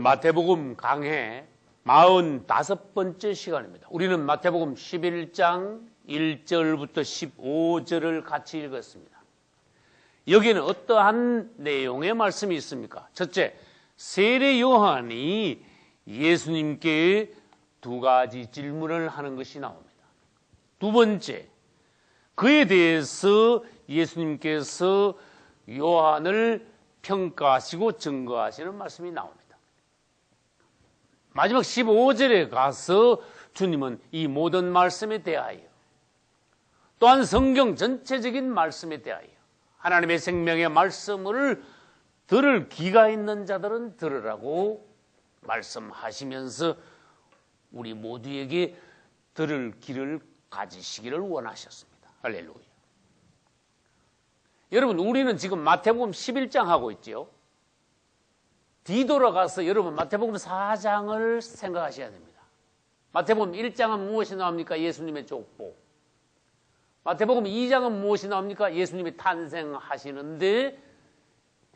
마태복음 강해 45번째 시간입니다. 우리는 마태복음 11장 1절부터 15절을 같이 읽었습니다. 여기는 어떠한 내용의 말씀이 있습니까? 첫째, 세례 요한이 예수님께 두 가지 질문을 하는 것이 나옵니다. 두 번째, 그에 대해서 예수님께서 요한을 평가하시고 증거하시는 말씀이 나옵니다. 마지막 15절에 가서 주님은 이 모든 말씀에 대하여, 또한 성경 전체적인 말씀에 대하여 하나님의 생명의 말씀을 들을 귀가 있는 자들은 들으라고 말씀하시면서 우리 모두에게 들을 귀를 가지시기를 원하셨습니다. 할렐루야. 여러분, 우리는 지금 마태복음 11장 하고 있죠. 뒤돌아가서 여러분 마태복음 4장을 생각하셔야 됩니다. 마태복음 1장은 무엇이 나옵니까? 예수님의 족보. 마태복음 2장은 무엇이 나옵니까? 예수님이 탄생하시는데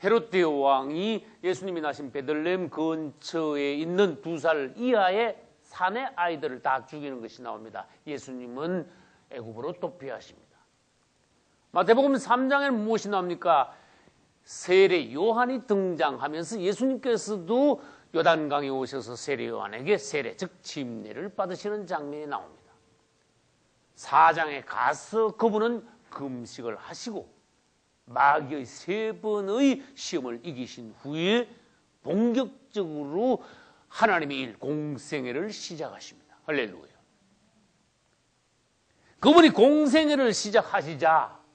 헤롯데 왕이 예수님이 나신 베들레헴 근처에 있는 2살 이하의 산의 아이들을 다 죽이는 것이 나옵니다. 예수님은 애굽으로 도피하십니다. 마태복음 3장에는 무엇이 나옵니까? 세례 요한이 등장하면서 예수님께서도 요단강에 오셔서 세례 요한에게 세례, 즉 침례를 받으시는 장면이 나옵니다. 4장에 가서 그분은 금식을 하시고 마귀의 3번의 시험을 이기신 후에 본격적으로 하나님의 일, 공생애를 시작하십니다. 할렐루야. 그분이 공생애를 시작하시자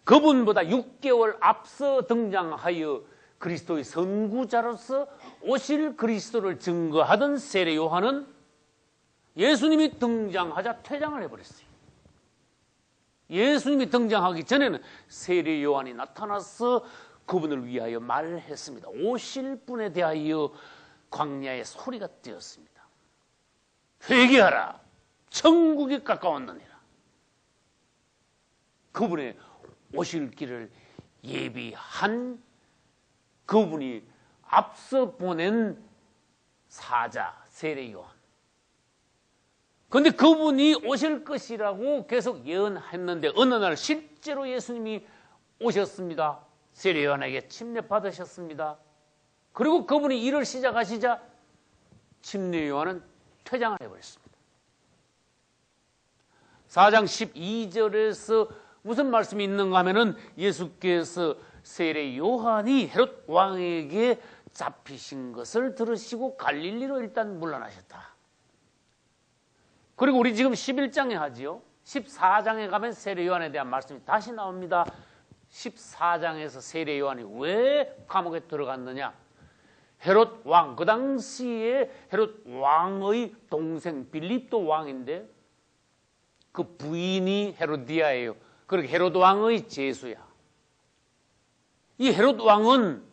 그분보다 6개월 앞서 등장하여 그리스도의 선구자로서 오실 그리스도를 증거하던 세례 요한은 예수님이 등장하자 퇴장을 해버렸어요. 예수님이 등장하기 전에는 세례 요한이 나타나서 그분을 위하여 말을 했습니다. 오실 분에 대하여 광야의 소리가 되었습니다. 회개하라, 천국이 가까웠느니라. 그분의 오실 길을 예비한 그분이 앞서 보낸 사자 세례 요한. 그런데 그분이 오실 것이라고 계속 예언했는데 어느 날 실제로 예수님이 오셨습니다. 세례 요한에게 침례 받으셨습니다. 그리고 그분이 일을 시작하시자 침례 요한은 퇴장을 해버렸습니다. 4장 12절에서 무슨 말씀이 있는가 하면은 예수께서 세례 요한이 헤롯 왕에게 잡히신 것을 들으시고 갈릴리로 일단 물러나셨다. 그리고 우리 지금 11장에 하지요. 14장에 가면 세례 요한에 대한 말씀이 다시 나옵니다. 14장에서 세례 요한이 왜 감옥에 들어갔느냐? 헤롯 왕, 그 당시에 헤롯 왕의 동생 빌립도 왕인데 그 부인이 헤로디아예요. 그리고 헤롯 왕의 제수야. 이 헤롯 왕은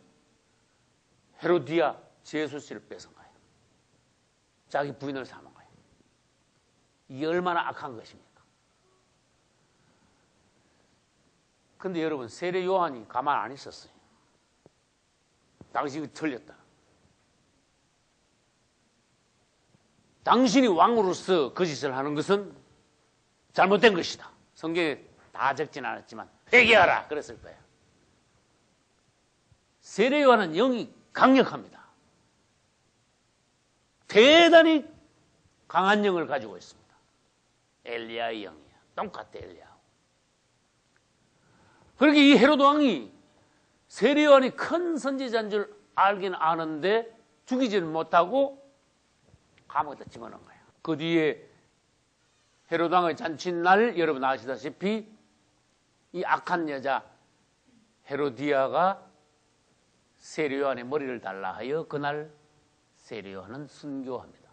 헤로디아 제수 씨를 뺏은 거예요. 자기 부인을 삼은 거예요. 이게 얼마나 악한 것입니까? 근데 여러분, 세례 요한이 가만 안 있었어요. 당신이 틀렸다. 당신이 왕으로서 거짓을 하는 것은 잘못된 것이다. 성경에 다 적진 않았지만 회개하라 그랬을 거예요. 세례 요한은 영이 강력합니다. 대단히 강한 영을 가지고 있습니다. 엘리야의 영이야. 똑같아 엘리야. 그렇게 이 헤롯 왕이 세례 요한이 큰 선지자인 줄 알긴 아는데 죽이지는 못하고 감옥에다 집어넣은 거예요. 그 뒤에 헤롯 왕의 잔칫날 여러분 아시다시피 이 악한 여자 헤로디아가 세례 요한의 머리를 달라 하여 그날 세례 요한은 순교합니다.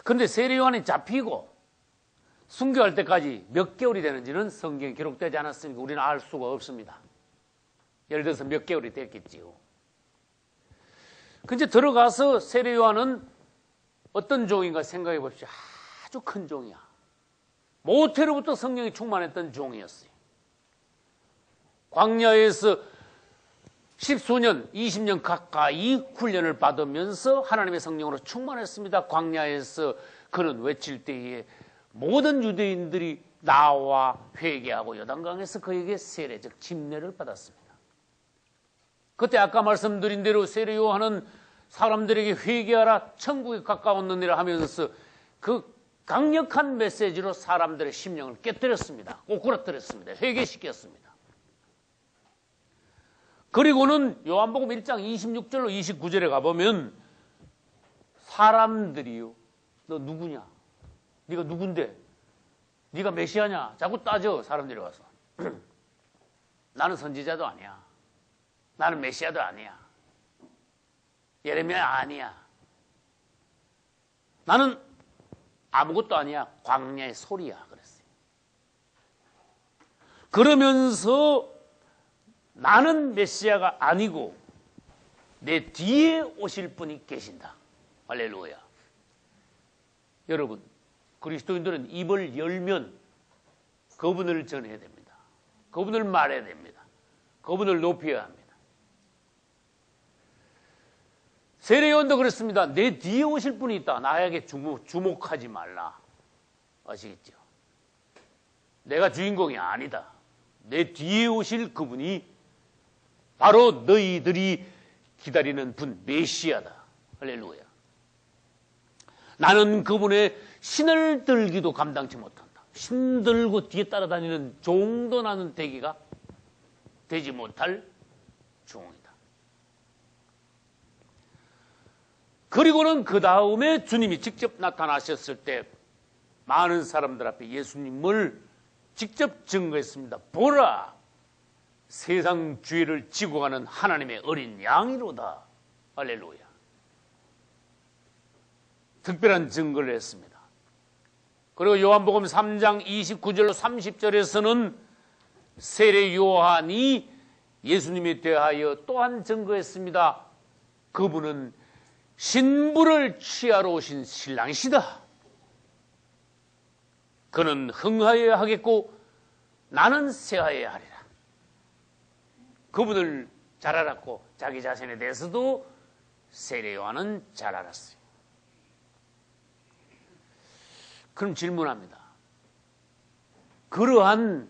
그런데 세례 요한이 잡히고 순교할 때까지 몇 개월이 되는지는 성경에 기록되지 않았으니까 우리는 알 수가 없습니다. 예를 들어서 몇 개월이 됐겠지요. 근데 들어가서 세례 요한은 어떤 종인가 생각해 봅시다. 아주 큰 종이야. 모태로부터 성령이 충만했던 종이었어요. 광야에서 10수년, 20년 가까이 훈련을 받으면서 하나님의 성령으로 충만했습니다. 광야에서 그는 외칠 때에 모든 유대인들이 나와 회개하고 요단강에서 그에게 세례적 침례를 받았습니다. 그때 아까 말씀드린 대로 세례 요한은 사람들에게 회개하라 천국에 가까웠느니라 하면서 그 강력한 메시지로 사람들의 심령을 깨뜨렸습니다. 꼬꾸라뜨렸습니다. 회개시켰습니다. 그리고는 요한복음 1장 26절로 29절에 가보면 사람들이요, 너 누구냐? 네가 누군데? 네가 메시아냐? 자꾸 따져. 사람들이 와서. 나는 선지자도 아니야. 나는 메시아도 아니야. 예레미야 아니야. 나는 아무것도 아니야. 광야의 소리야. 그랬어요. 그러면서 나는 메시아가 아니고 내 뒤에 오실 분이 계신다. 할렐루야. 여러분, 그리스도인들은 입을 열면 그분을 전해야 됩니다. 그분을 말해야 됩니다. 그분을 높여야 합니다. 세례요한도 그렇습니다. 내 뒤에 오실 분이 있다. 나에게 주목하지 말라. 아시겠죠? 내가 주인공이 아니다. 내 뒤에 오실 그분이 바로 너희들이 기다리는 분 메시아다. 할렐루야. 나는 그분의 신을 들기도 감당치 못한다. 신 들고 뒤에 따라다니는 종도 나는 되지 못할 종이다. 그리고는 그 다음에 주님이 직접 나타나셨을 때 많은 사람들 앞에 예수님을 직접 증거했습니다. 보라, 세상 죄를 지고 가는 하나님의 어린 양이로다. 할렐루야. 특별한 증거를 했습니다. 그리고 요한복음 3장 29절로 30절에서는 세례 요한이 예수님에 대하여 또한 증거했습니다. 그분은 신부를 취하러 오신 신랑이시다. 그는 흥하여야 하겠고 나는 쇠하여야 하리라. 그분을 잘 알았고 자기 자신에 대해서도 세례 요한은 잘 알았어요. 그럼 질문합니다. 그러한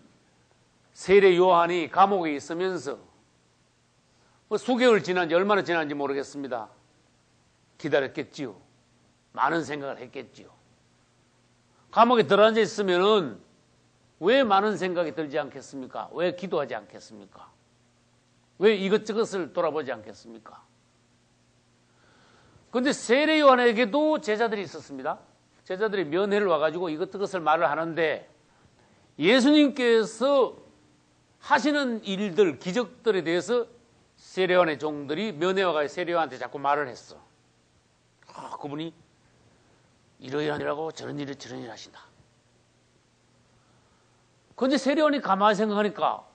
세례 요한이 감옥에 있으면서 수개월 지난지 얼마나 지난지 모르겠습니다. 기다렸겠지요. 많은 생각을 했겠지요. 감옥에 들어앉아 있으면은 왜 많은 생각이 들지 않겠습니까? 왜 기도하지 않겠습니까? 왜 이것저것을 돌아보지 않겠습니까? 그런데 세례 요한에게도 제자들이 있었습니다. 제자들이 면회를 와가지고 이것저것을 말을 하는데 예수님께서 하시는 일들, 기적들에 대해서 세례 요한의 종들이 면회 와가지고 세례 요한한테 자꾸 말을 했어. 그분이 이러이러한 일하고 저런 일 하신다. 그런데 세례 요한이 가만히 생각하니까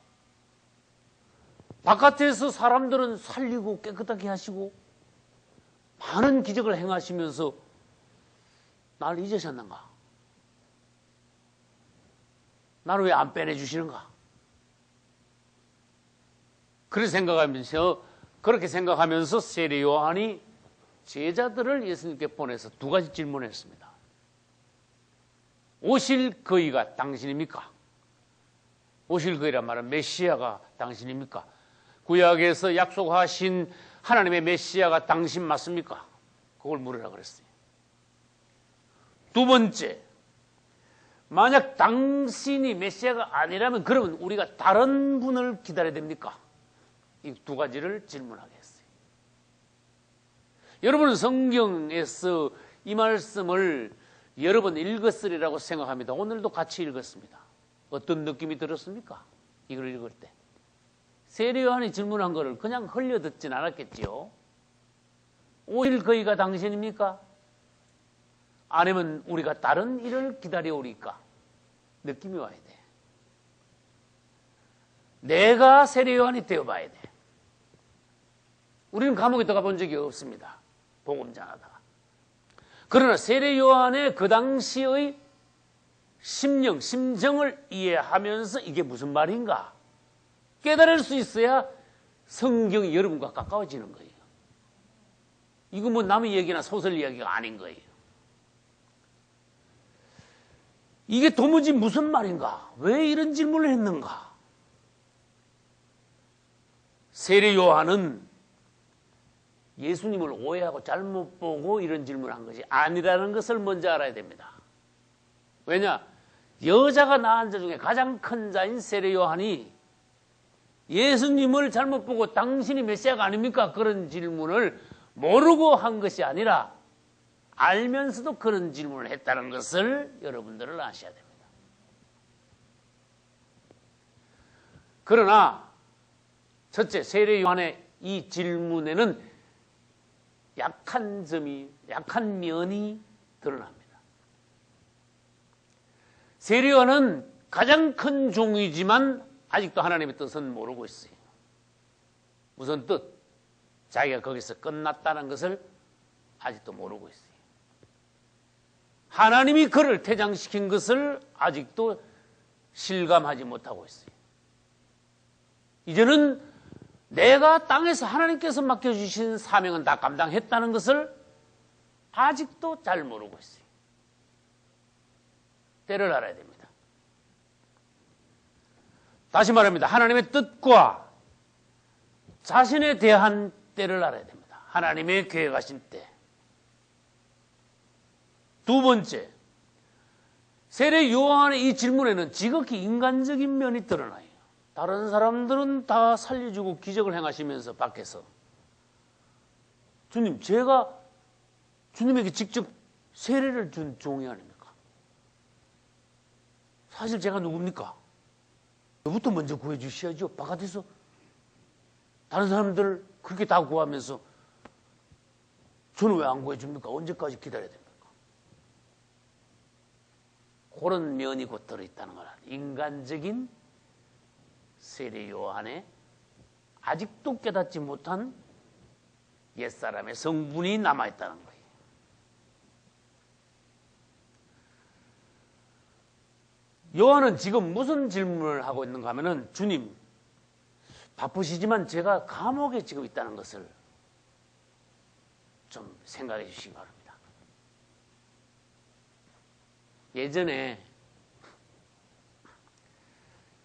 바깥에서 사람들은 살리고 깨끗하게 하시고 많은 기적을 행하시면서 나를 잊으셨는가? 나를 왜 안 빼내주시는가? 그렇게 생각하면서 세례 요한이 제자들을 예수님께 보내서 두 가지 질문을 했습니다. 오실 그이가 당신입니까? 오실 그이란 말은 메시아가 당신입니까? 구약에서 약속하신 하나님의 메시아가 당신 맞습니까? 그걸 물으라 그랬어요. 두 번째, 만약 당신이 메시아가 아니라면 그러면 우리가 다른 분을 기다려야 됩니까? 이 두 가지를 질문하게 했어요. 여러분은 성경에서 이 말씀을 여러 번 읽었으리라고 생각합니다. 오늘도 같이 읽었습니다. 어떤 느낌이 들었습니까? 이걸 읽을 때. 세례 요한이 질문한 것을 그냥 흘려듣진 않았겠지요. 오실 그이가 당신입니까? 아니면 우리가 다른 일을 기다려오리까? 느낌이 와야 돼. 내가 세례 요한이 되어봐야 돼. 우리는 감옥에 들어가 본 적이 없습니다. 복음 전하다가. 그러나 세례 요한의 그 당시의 심정을 이해하면서 이게 무슨 말인가 깨달을 수 있어야 성경이 여러분과 가까워지는 거예요. 이거 뭐 남의 얘기나 소설 이야기가 아닌 거예요. 이게 도무지 무슨 말인가? 왜 이런 질문을 했는가? 세례 요한은 예수님을 오해하고 잘못 보고 이런 질문을 한 것이 아니라는 것을 먼저 알아야 됩니다. 왜냐? 여자가 낳은 자 중에 가장 큰 자인 세례 요한이 예수님을 잘못 보고 당신이 메시아가 아닙니까? 그런 질문을 모르고 한 것이 아니라 알면서도 그런 질문을 했다는 것을 여러분들은 아셔야 됩니다. 그러나 첫째, 세례 요한의 이 질문에는 약한 면이 드러납니다. 세례 요한은 가장 큰 종이지만 아직도 하나님의 뜻은 모르고 있어요. 무슨 뜻? 자기가 거기서 끝났다는 것을 아직도 모르고 있어요. 하나님이 그를 퇴장시킨 것을 아직도 실감하지 못하고 있어요. 이제는 내가 땅에서 하나님께서 맡겨주신 사명은 다 감당했다는 것을 아직도 잘 모르고 있어요. 때를 알아야 됩니다. 다시 말합니다. 하나님의 뜻과 자신에 대한 때를 알아야 됩니다. 하나님의 계획하신 때. 두 번째, 세례 요한의 이 질문에는 지극히 인간적인 면이 드러나요. 다른 사람들은 다 살려주고 기적을 행하시면서 밖에서 주님, 제가 주님에게 직접 세례를 준 종이 아닙니까? 사실 제가 누굽니까? 저부터 먼저 구해주셔야죠. 바깥에서 다른 사람들 그렇게 다 구하면서 저는 왜 안 구해줍니까? 언제까지 기다려야 됩니까? 그런 면이 곧 들어있다는 거라. 인간적인 세례 요한의 아직도 깨닫지 못한 옛사람의 성분이 남아있다는 거예요. 요한은 지금 무슨 질문을 하고 있는가 하면은, 주님, 바쁘시지만 제가 감옥에 지금 있다는 것을 좀 생각해 주시기 바랍니다. 예전에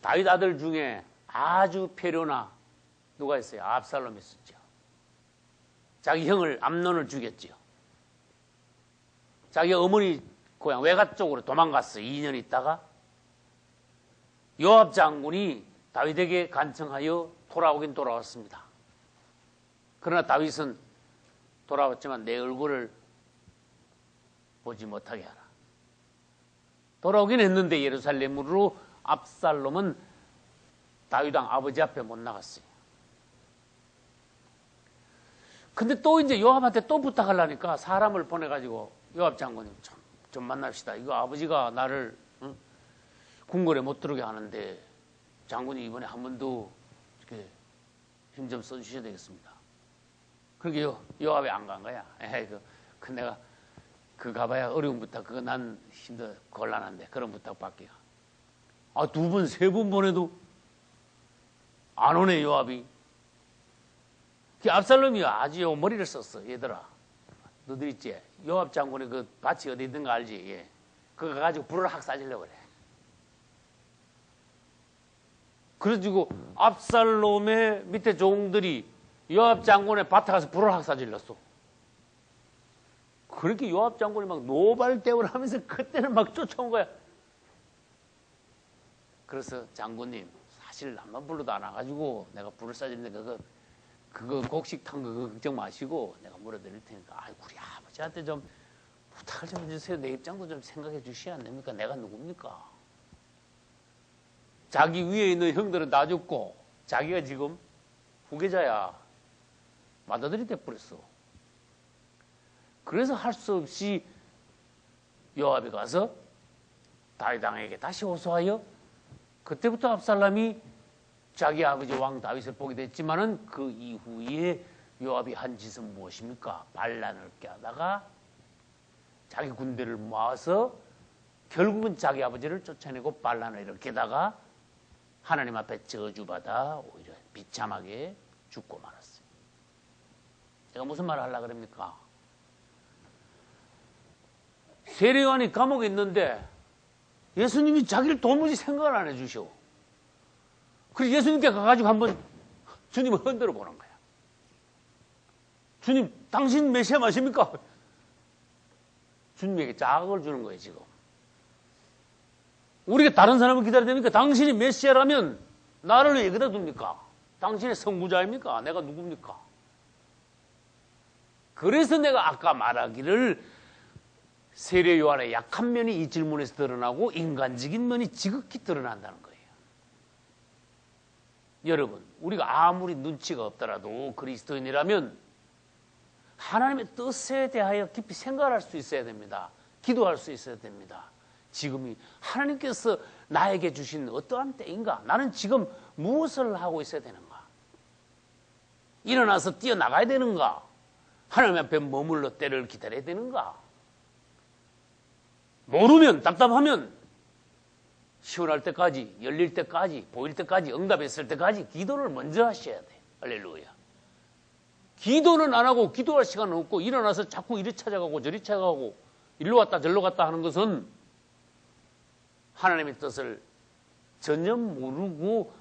다윗 아들 중에 아주 패료나 누가 있어요? 압살롬이 있었죠. 자기 형을 암논을 죽였죠. 자기 어머니 고향 외가 쪽으로 도망갔어요. 2년 있다가 요압 장군이 다윗에게 간청하여 돌아오긴 돌아왔습니다. 그러나 다윗은 돌아왔지만 내 얼굴을 보지 못하게 하라. 돌아오긴 했는데 예루살렘으로 압살롬은 다윗 왕 아버지 앞에 못 나갔어요. 근데 또 이제 요압한테 또 부탁하려니까 사람을 보내가지고 요압 장군님 좀 만납시다. 이거 아버지가 나를 궁궐에 못 들어오게 하는데 장군이 이번에 한 번 더 힘 좀 써주셔야 되겠습니다. 그렇게 요압이 안 간 거야. 그 내가 그 가봐야 어려운 부탁, 그거 난 힘들어 곤란한데 그런 부탁 받기가. 두 번, 세 번 보내도 안 오네 요압이. 그 압살롬이 아주 머리를 썼어. 얘들아, 너들 있지? 요압 장군의 그 밭이 어디 있는가 알지? 예. 그거 가지고 불을 확 싸지려고 그래. 그래가지고 압살롬의 밑에 종들이 요압 장군의 밭에 가서 불을 확 싸질렀어. 그렇게 요압 장군이 막 노발대오를 하면서 그때는 막 쫓아온 거야. 그래서 장군님, 사실 나만 불러도 안 와가지고 내가 불을 싸지는데 그거 곡식탄 거 걱정 마시고 내가 물어드릴 테니까 우리 아버지한테 좀 부탁을 좀 해주세요. 내 입장도 좀 생각해 주셔야 안 됩니까? 내가 누굽니까? 자기 위에 있는 형들은 다 죽고 자기가 지금 후계자야. 맏아들이 돼버렸어. 그래서 할 수 없이 요압이 가서 다윗 왕에게 다시 호소하여, 그때부터 압살롬이 자기 아버지 왕 다윗을 보게 됐지만은 그 이후에 요압이 한 짓은 무엇입니까? 반란을 꾀하다가 자기 군대를 모아서 결국은 자기 아버지를 쫓아내고 반란을 일으키다가 하나님 앞에 저주받아 오히려 비참하게 죽고 말았어요. 제가 무슨 말을 하려고 그럽니까? 세례요한이 감옥에 있는데 예수님이 자기를 도무지 생각을 안 해주셔. 그래서 예수님께 가가지고 한번 주님을 흔들어 보는 거야. 주님, 당신 메시아 맞습니까? 주님에게 자극을 주는 거예요, 지금. 우리가 다른 사람을 기다려야 됩니까? 당신이 메시아라면 나를 왜 여기다 둡니까? 당신의 선구자입니까? 내가 누굽니까? 그래서 내가 아까 말하기를 세례 요한의 약한 면이 이 질문에서 드러나고 인간적인 면이 지극히 드러난다는 거예요. 여러분, 우리가 아무리 눈치가 없더라도 그리스도인이라면 하나님의 뜻에 대하여 깊이 생각할 수 있어야 됩니다. 기도할 수 있어야 됩니다. 지금이 하나님께서 나에게 주신 어떠한 때인가? 나는 지금 무엇을 하고 있어야 되는가? 일어나서 뛰어나가야 되는가? 하나님 앞에 머물러 때를 기다려야 되는가? 모르면, 답답하면 시원할 때까지, 열릴 때까지, 보일 때까지, 응답했을 때까지 기도를 먼저 하셔야 돼. 할렐루야. 기도는 안 하고 기도할 시간은 없고 일어나서 자꾸 이리 찾아가고 저리 찾아가고 일로 갔다 저리로 갔다 하는 것은 하나님의 뜻을 전혀 모르고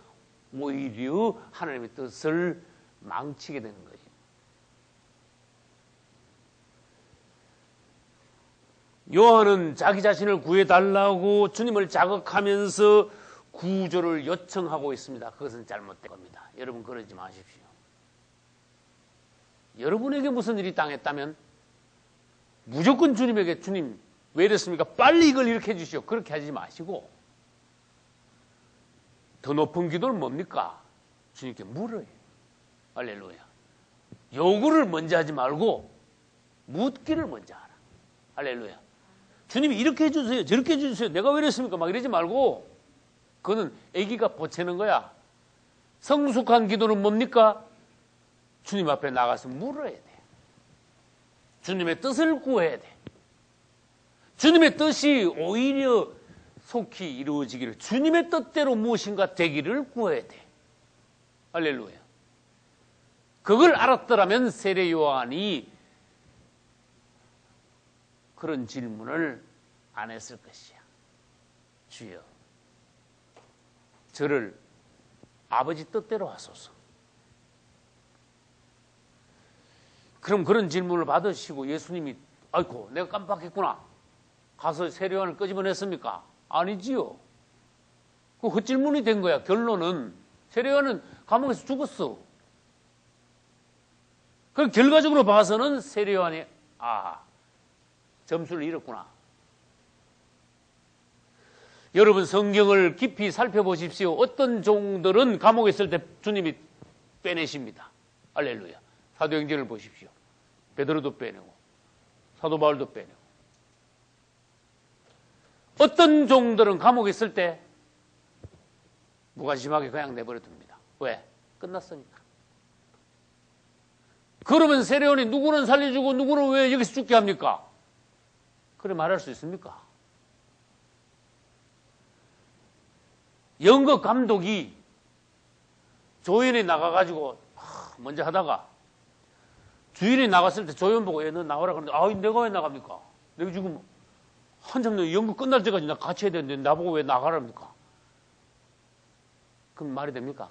오히려 하나님의 뜻을 망치게 되는 거예요. 요한은 자기 자신을 구해달라고 주님을 자극하면서 구조를 요청하고 있습니다. 그것은 잘못된 겁니다. 여러분 그러지 마십시오. 여러분에게 무슨 일이 당했다면 무조건 주님에게 주님 왜 이랬습니까? 빨리 이걸 이렇게 해주시오. 그렇게 하지 마시고 더 높은 기도는 뭡니까? 주님께 물어요. 할렐루야. 요구를 먼저 하지 말고 묻기를 먼저 하라. 할렐루야. 주님이 이렇게 해주세요. 저렇게 해주세요. 내가 왜 이랬습니까? 막 이러지 말고 그거는 애기가 보채는 거야. 성숙한 기도는 뭡니까? 주님 앞에 나가서 물어야 돼. 주님의 뜻을 구해야 돼. 주님의 뜻이 오히려 속히 이루어지기를, 주님의 뜻대로 무엇인가 되기를 구해야 돼. 할렐루야. 그걸 알았더라면 세례 요한이 그런 질문을 안 했을 것이야. 주여, 저를 아버지 뜻대로 하소서. 그럼 그런 질문을 받으시고 예수님이 아이고 내가 깜빡했구나. 가서 세례 요한을 끄집어냈습니까? 아니지요. 그 헛질문이 된 거야. 결론은 세례 요한은 감옥에서 죽었어. 그 결과적으로 봐서는 세례 요한이 점수를 잃었구나. 여러분 성경을 깊이 살펴보십시오. 어떤 종들은 감옥에 있을 때 주님이 빼내십니다. 할렐루야. 사도행전을 보십시오. 베드로도 빼내고 사도 바울도 빼내고. 어떤 종들은 감옥에 있을 때 무관심하게 그냥 내버려 둡니다. 왜? 끝났으니까. 그러면 세례 요한이 누구는 살려주고 누구는 왜 여기서 죽게 합니까? 그래 말할 수 있습니까? 연극 감독이 조연이 나가가지고 먼저 하다가 주인이 나갔을 때 조연 보고 너 나오라 그러는데 내가 왜 나갑니까? 내가 지금 한참 연극 끝날 때까지 나 같이 해야 되는데 나보고 왜 나가랍니까? 그럼 말이 됩니까?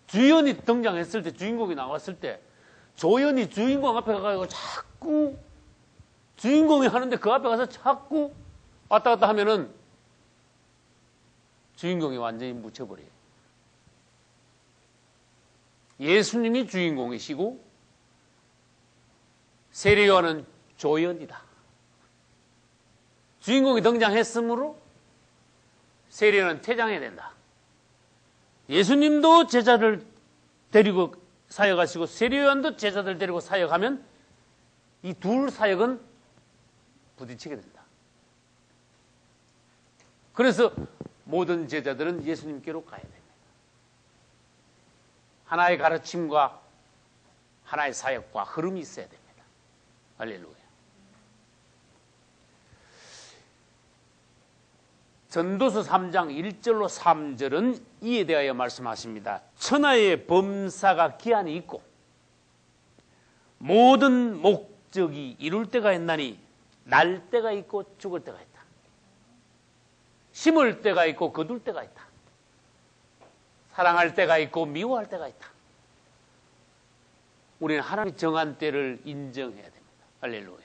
주연이 등장했을 때, 주인공이 나왔을 때 조연이 주인공 앞에 가가지고 자꾸 주인공이 하는데 그 앞에 가서 자꾸 왔다 갔다 하면은 주인공이 완전히 묻혀버려요. 예수님이 주인공이시고 세례 요한은 조연이다. 주인공이 등장했으므로 세례 요한은 퇴장해야 된다. 예수님도 제자를 데리고 사역하시고 세례 요한도 제자들 데리고 사역하면 이 둘 사역은 부딪히게 된다. 그래서 모든 제자들은 예수님께로 가야 됩니다. 하나의 가르침과 하나의 사역과 흐름이 있어야 됩니다. 할렐루야. 전도서 3장 1절로 3절은 이에 대하여 말씀하십니다. 천하의 범사가 기한이 있고 모든 목적이 이룰 때가 있나니 날 때가 있고 죽을 때가 있다. 심을 때가 있고 거둘 때가 있다. 사랑할 때가 있고 미워할 때가 있다. 우리는 하나님이 정한 때를 인정해야 됩니다. 할렐루야.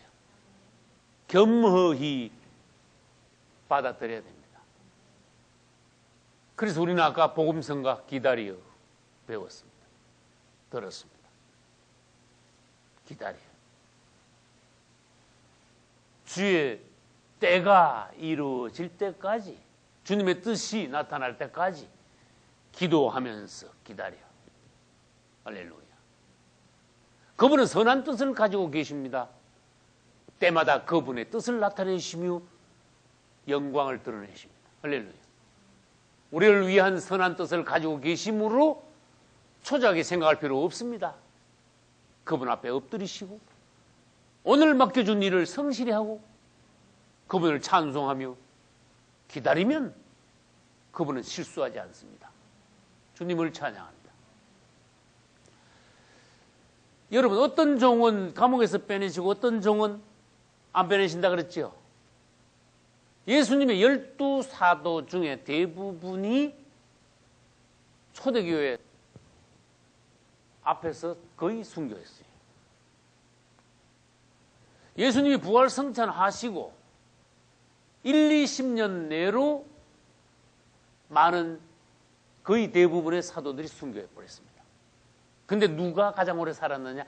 겸허히 받아들여야 됩니다. 그래서 우리는 아까 복음성가 기다려 배웠습니다. 들었습니다. 기다려. 주의 때가 이루어질 때까지, 주님의 뜻이 나타날 때까지 기도하면서 기다려. 할렐루야. 그분은 선한 뜻을 가지고 계십니다. 때마다 그분의 뜻을 나타내시며 영광을 드러내십니다. 할렐루야. 우리를 위한 선한 뜻을 가지고 계심으로 초조하게 생각할 필요 없습니다. 그분 앞에 엎드리시고 오늘 맡겨준 일을 성실히 하고 그분을 찬송하며 기다리면 그분은 실수하지 않습니다. 주님을 찬양합니다. 여러분, 어떤 종은 감옥에서 빼내시고 어떤 종은 안 빼내신다 그랬죠? 예수님의 12사도 중에 대부분이 초대교회 앞에서 거의 순교했어요. 예수님이 부활승천하시고 1-20년 내로 많은 거의 대부분의 사도들이 순교해버렸습니다. 근데 누가 가장 오래 살았느냐?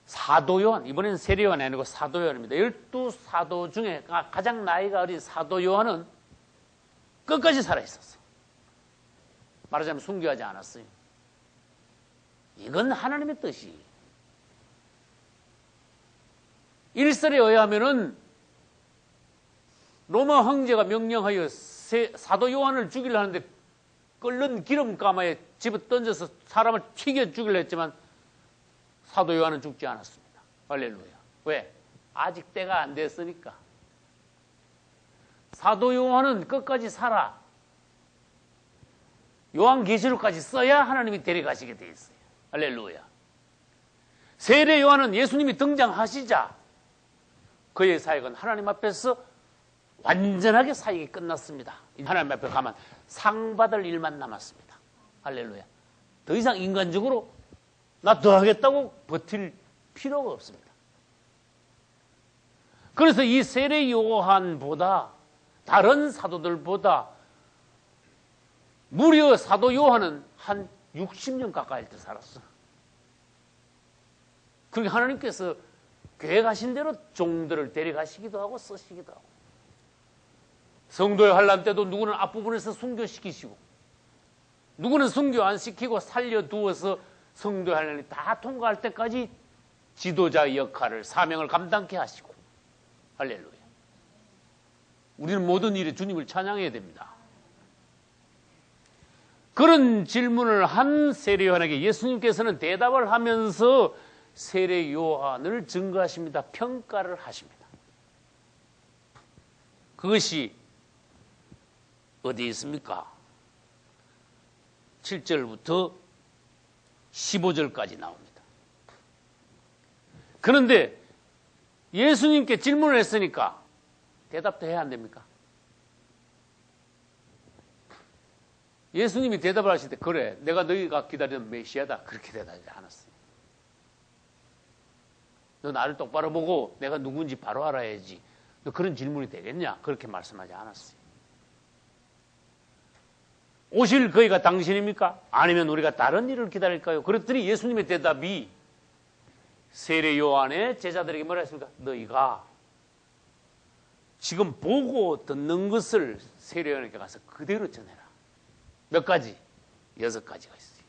사도 요한, 이번에는 세례 요한이 아니고 사도 요한입니다. 12사도 중에 가장 나이가 어린 사도 요한은 끝까지 살아있었어. 말하자면 순교하지 않았어요. 이건 하나님의 뜻이. 일설에 의하면은 로마 황제가 명령하여 사도 요한을 죽이려 하는데 끓는 기름가마에 집어 던져서 사람을 튀겨 죽이려 했지만 사도 요한은 죽지 않았습니다. 할렐루야. 왜? 아직 때가 안 됐으니까. 사도 요한은 끝까지 살아. 요한계시록까지 써야 하나님이 데려가시게 돼 있어요. 할렐루야. 세례 요한은 예수님이 등장하시자 그의 사역은 하나님 앞에서 완전하게 사역이 끝났습니다. 하나님 앞에 가면 상 받을 일만 남았습니다. 할렐루야. 더 이상 인간적으로 나 더 하겠다고 버틸 필요가 없습니다. 그래서 이 세례 요한보다 다른 사도들보다 무려 사도 요한은 한 60년 가까이 때 살았어. 그러니까 하나님께서 계획하신 대로 종들을 데려가시기도 하고 쓰시기도 하고 성도의 환난 때도 누구는 앞부분에서 순교시키시고 누구는 순교 안 시키고 살려두어서 성도의 환난이 다 통과할 때까지 지도자의 역할을 사명을 감당케 하시고 할렐루야. 우리는 모든 일에 주님을 찬양해야 됩니다. 그런 질문을 한 세례 요한에게 예수님께서는 대답을 하면서 세례 요한을 증거하십니다. 평가를 하십니다. 그것이 어디에 있습니까? 7절부터 15절까지 나옵니다. 그런데 예수님께 질문을 했으니까 대답도 해야 안 됩니까? 예수님이 대답을 하실 때 그래 내가 너희가 기다리는 메시아다 그렇게 대답하지 않았어요. 너 나를 똑바로 보고 내가 누군지 바로 알아야지. 너 그런 질문이 되겠냐? 그렇게 말씀하지 않았어요. 오실 그이가 당신입니까? 아니면 우리가 다른 일을 기다릴까요? 그랬더니 예수님의 대답이 세례 요한의 제자들에게 뭐라 했습니까? 너희가 지금 보고 듣는 것을 세례 요한에게 가서 그대로 전해라. 몇 가지? 6가지가 있어요.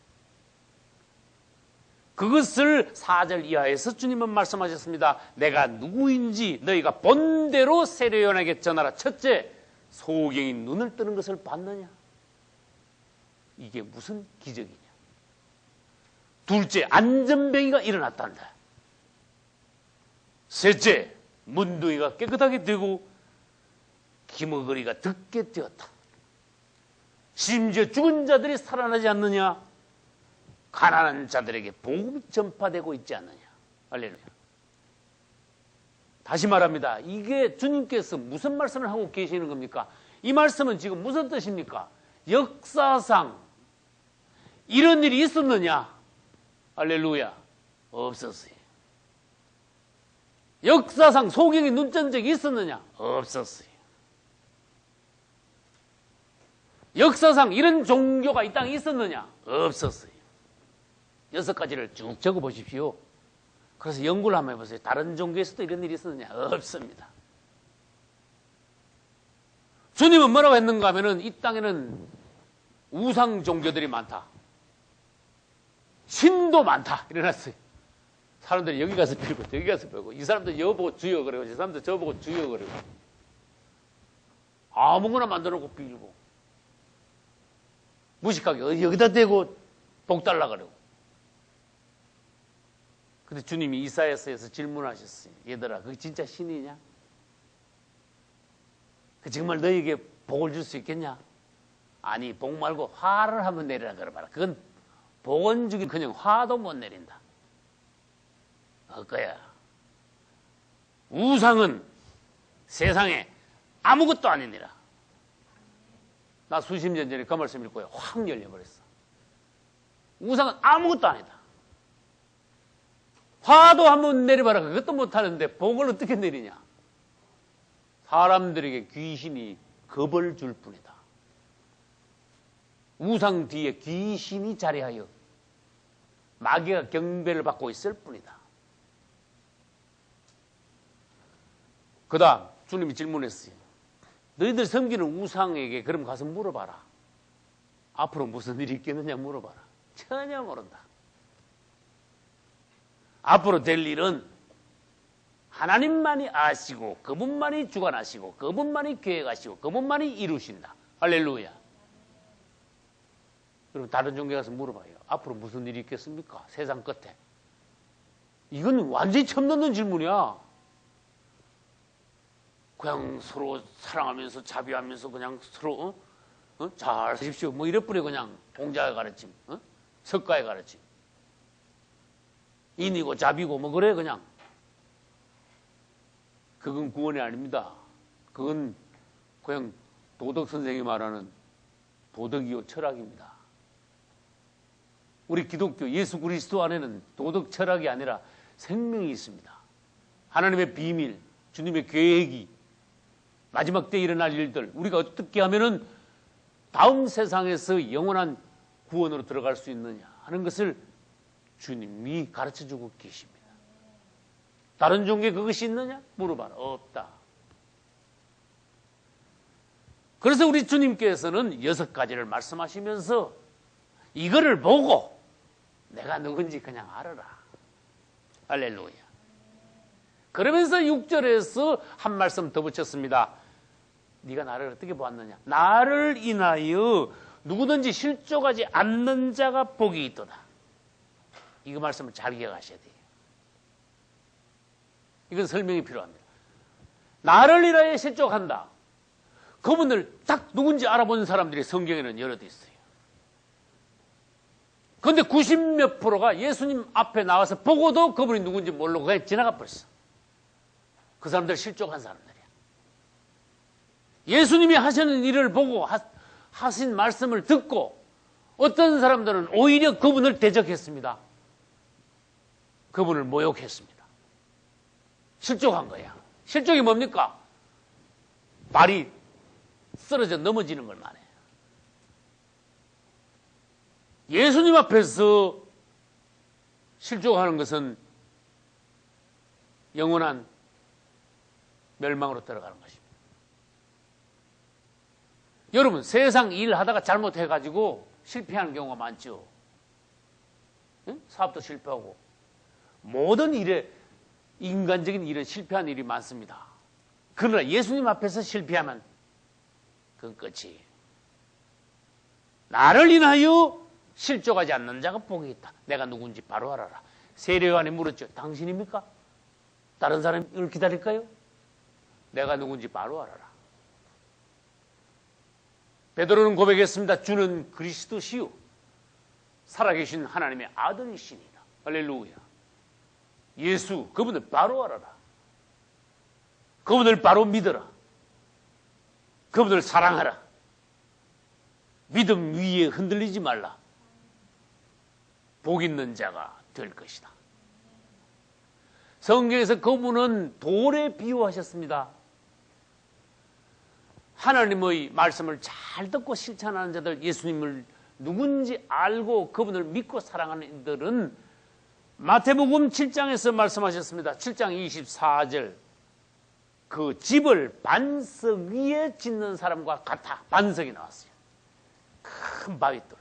그것을 4절 이하에서 주님은 말씀하셨습니다. 내가 누구인지 너희가 본대로 세례 요한에게 전하라. 첫째, 소경이 눈을 뜨는 것을 봤느냐? 이게 무슨 기적이냐? 둘째, 안전병이가 일어났단다. 셋째, 문둥이가 깨끗하게 되고 기머거리가 듣게 되었다. 심지어 죽은 자들이 살아나지 않느냐? 가난한 자들에게 복음이 전파되고 있지 않느냐? 할렐루야. 다시 말합니다. 이게 주님께서 무슨 말씀을 하고 계시는 겁니까? 이 말씀은 지금 무슨 뜻입니까? 역사상 이런 일이 있었느냐? 할렐루야. 없었어요. 역사상 소경이 눈뜬 적이 있었느냐? 없었어요. 역사상 이런 종교가 이 땅에 있었느냐? 없었어요. 6가지를 쭉 적어 보십시오. 그래서 연구를 한번 해보세요. 다른 종교에서도 이런 일이 있었느냐? 없습니다. 주님은 뭐라고 했는가 하면은 이 땅에는 우상 종교들이 많다. 신도 많다. 이래놨어요. 사람들이 여기 가서 빌고 여기 가서 빌고 이 사람도 여보고 주여 그러고 이 사람도 저보고 주여 그러고 아무거나 만들어 놓고 빌고 무식하게 여기다 대고 복 달라 그러고. 근데 주님이 이사야서에서 질문하셨어요. 얘들아, 그게 진짜 신이냐? 그 정말 너에게 복을 줄 수 있겠냐? 아니, 복 말고 화를 한번 내리라 그러봐라. 그건 복은 주긴 그냥 화도 못 내린다. 그거야. 우상은 세상에 아무것도 아니니라. 나 수십 년 전에 그 말씀 읽고 확 열려버렸어. 우상은 아무것도 아니다. 화도 한번 내려봐라. 그것도 못하는데 복을 어떻게 내리냐? 사람들에게 귀신이 겁을 줄 뿐이다. 우상 뒤에 귀신이 자리하여 마귀가 경배를 받고 있을 뿐이다. 그 다음 주님이 질문했어요. 너희들 섬기는 우상에게 그럼 가서 물어봐라. 앞으로 무슨 일이 있겠느냐 물어봐라. 전혀 모른다. 앞으로 될 일은 하나님만이 아시고 그분만이 주관하시고 그분만이 계획하시고 그분만이 이루신다. 할렐루야. 여러분 다른 종교 가서 물어봐요. 앞으로 무슨 일이 있겠습니까? 세상 끝에. 이건 완전히 처음 듣는 질문이야. 그냥 서로 사랑하면서 자비하면서 그냥 서로 잘 사십시오. 뭐 이래뿐이 그냥 공자의 가르침, 석가의 가르침. 인이고 자비고 뭐 그래 그냥. 그건 구원이 아닙니다. 그건 그냥 도덕 선생이 말하는 도덕이요 철학입니다. 우리 기독교 예수 그리스도 안에는 도덕 철학이 아니라 생명이 있습니다. 하나님의 비밀, 주님의 계획이 마지막 때 일어날 일들 우리가 어떻게 하면은 다음 세상에서 영원한 구원으로 들어갈 수 있느냐 하는 것을 주님이 가르쳐주고 계십니다. 다른 종교에 그것이 있느냐? 물어봐라. 없다. 그래서 우리 주님께서는 6가지를 말씀하시면서 이거를 보고 내가 누군지 그냥 알아라. 할렐루야. 그러면서 6절에서 한 말씀 더 붙였습니다. 네가 나를 어떻게 보았느냐? 나를 인하여 누구든지 실족하지 않는 자가 복이 있도다. 이거 말씀을 잘 기억하셔야 돼요. 이건 설명이 필요합니다. 나를 인하여 실족한다. 그분을 딱 누군지 알아본 사람들이 성경에는 여러 대 있어요. 그런데 90몇 프로가 예수님 앞에 나와서 보고도 그분이 누군지 모르고 그냥 지나가 버렸어. 그 사람들 실족한 사람들이야. 예수님이 하시는 일을 보고 하신 말씀을 듣고 어떤 사람들은 오히려 그분을 대적했습니다. 그분을 모욕했습니다. 실족한 거야. 실족이 뭡니까? 발이 쓰러져 넘어지는 걸 말해요. 예수님 앞에서 실족하는 것은 영원한 멸망으로 들어가는 것입니다. 여러분 세상 일 하다가 잘못해가지고 실패하는 경우가 많죠. 응? 사업도 실패하고 모든 일에 인간적인 일에 실패한 일이 많습니다. 그러나 예수님 앞에서 실패하면 그건 끝이에요. 나를 인하여 실족하지 않는 자가 복이 있다. 내가 누군지 바로 알아라. 세례요한이 물었죠. 당신입니까? 다른 사람을 기다릴까요? 내가 누군지 바로 알아라. 베드로는 고백했습니다. 주는 그리스도시요 살아계신 하나님의 아들이시니라. 할렐루야. 예수, 그분을 바로 알아라. 그분을 바로 믿어라. 그분을 사랑하라. 믿음 위에 흔들리지 말라. 복 있는 자가 될 것이다. 성경에서 그분은 돌에 비유하셨습니다. 하나님의 말씀을 잘 듣고 실천하는 자들, 예수님을 누군지 알고 그분을 믿고 사랑하는 이들은 마태복음 7장에서 말씀하셨습니다. 7장 24절. 그 집을 반석 위에 짓는 사람과 같아. 반석이 나왔어요. 큰 바위돌.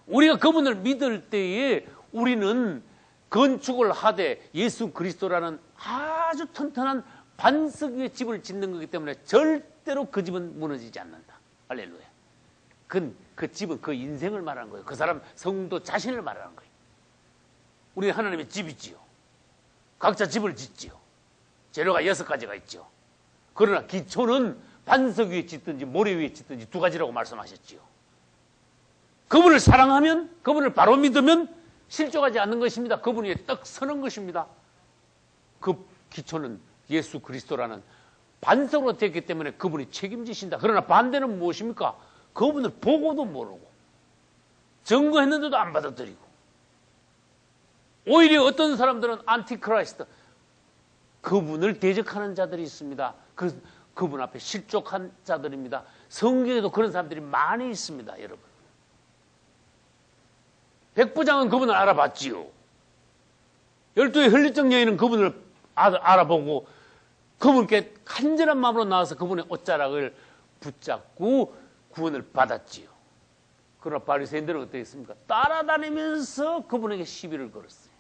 우리가 그분을 믿을 때에 우리는 건축을 하되 예수 그리스도라는 아주 튼튼한 반석 위에 집을 짓는 거기 때문에 절대로 그 집은 무너지지 않는다. 할렐루야. 그 집은 그 인생을 말하는 거예요. 그 사람 성도 자신을 말하는 거예요. 우리 하나님의 집이지요. 각자 집을 짓지요. 재료가 6가지가 있죠. 그러나 기초는 반석 위에 짓든지 모래 위에 짓든지 2가지라고 말씀하셨지요. 그분을 사랑하면, 그분을 바로 믿으면 실족하지 않는 것입니다. 그분 위에 떡 서는 것입니다. 그 기초는 예수 그리스도라는 반석으로 됐기 때문에 그분이 책임지신다. 그러나 반대는 무엇입니까? 그분을 보고도 모르고 증거했는데도 안 받아들이고 오히려 어떤 사람들은 안티크라이스트, 그분을 대적하는 자들이 있습니다. 그분 앞에 실족한 자들입니다. 성경에도 그런 사람들이 많이 있습니다. 여러분, 백부장은 그분을 알아봤지요. 12의 혈류증 여인은 그분을 알아보고 그분께 간절한 마음으로 나와서 그분의 옷자락을 붙잡고 구원을 받았지요. 그러나 바리새인들은 어떻게 했습니까? 따라다니면서 그분에게 시비를 걸었어요.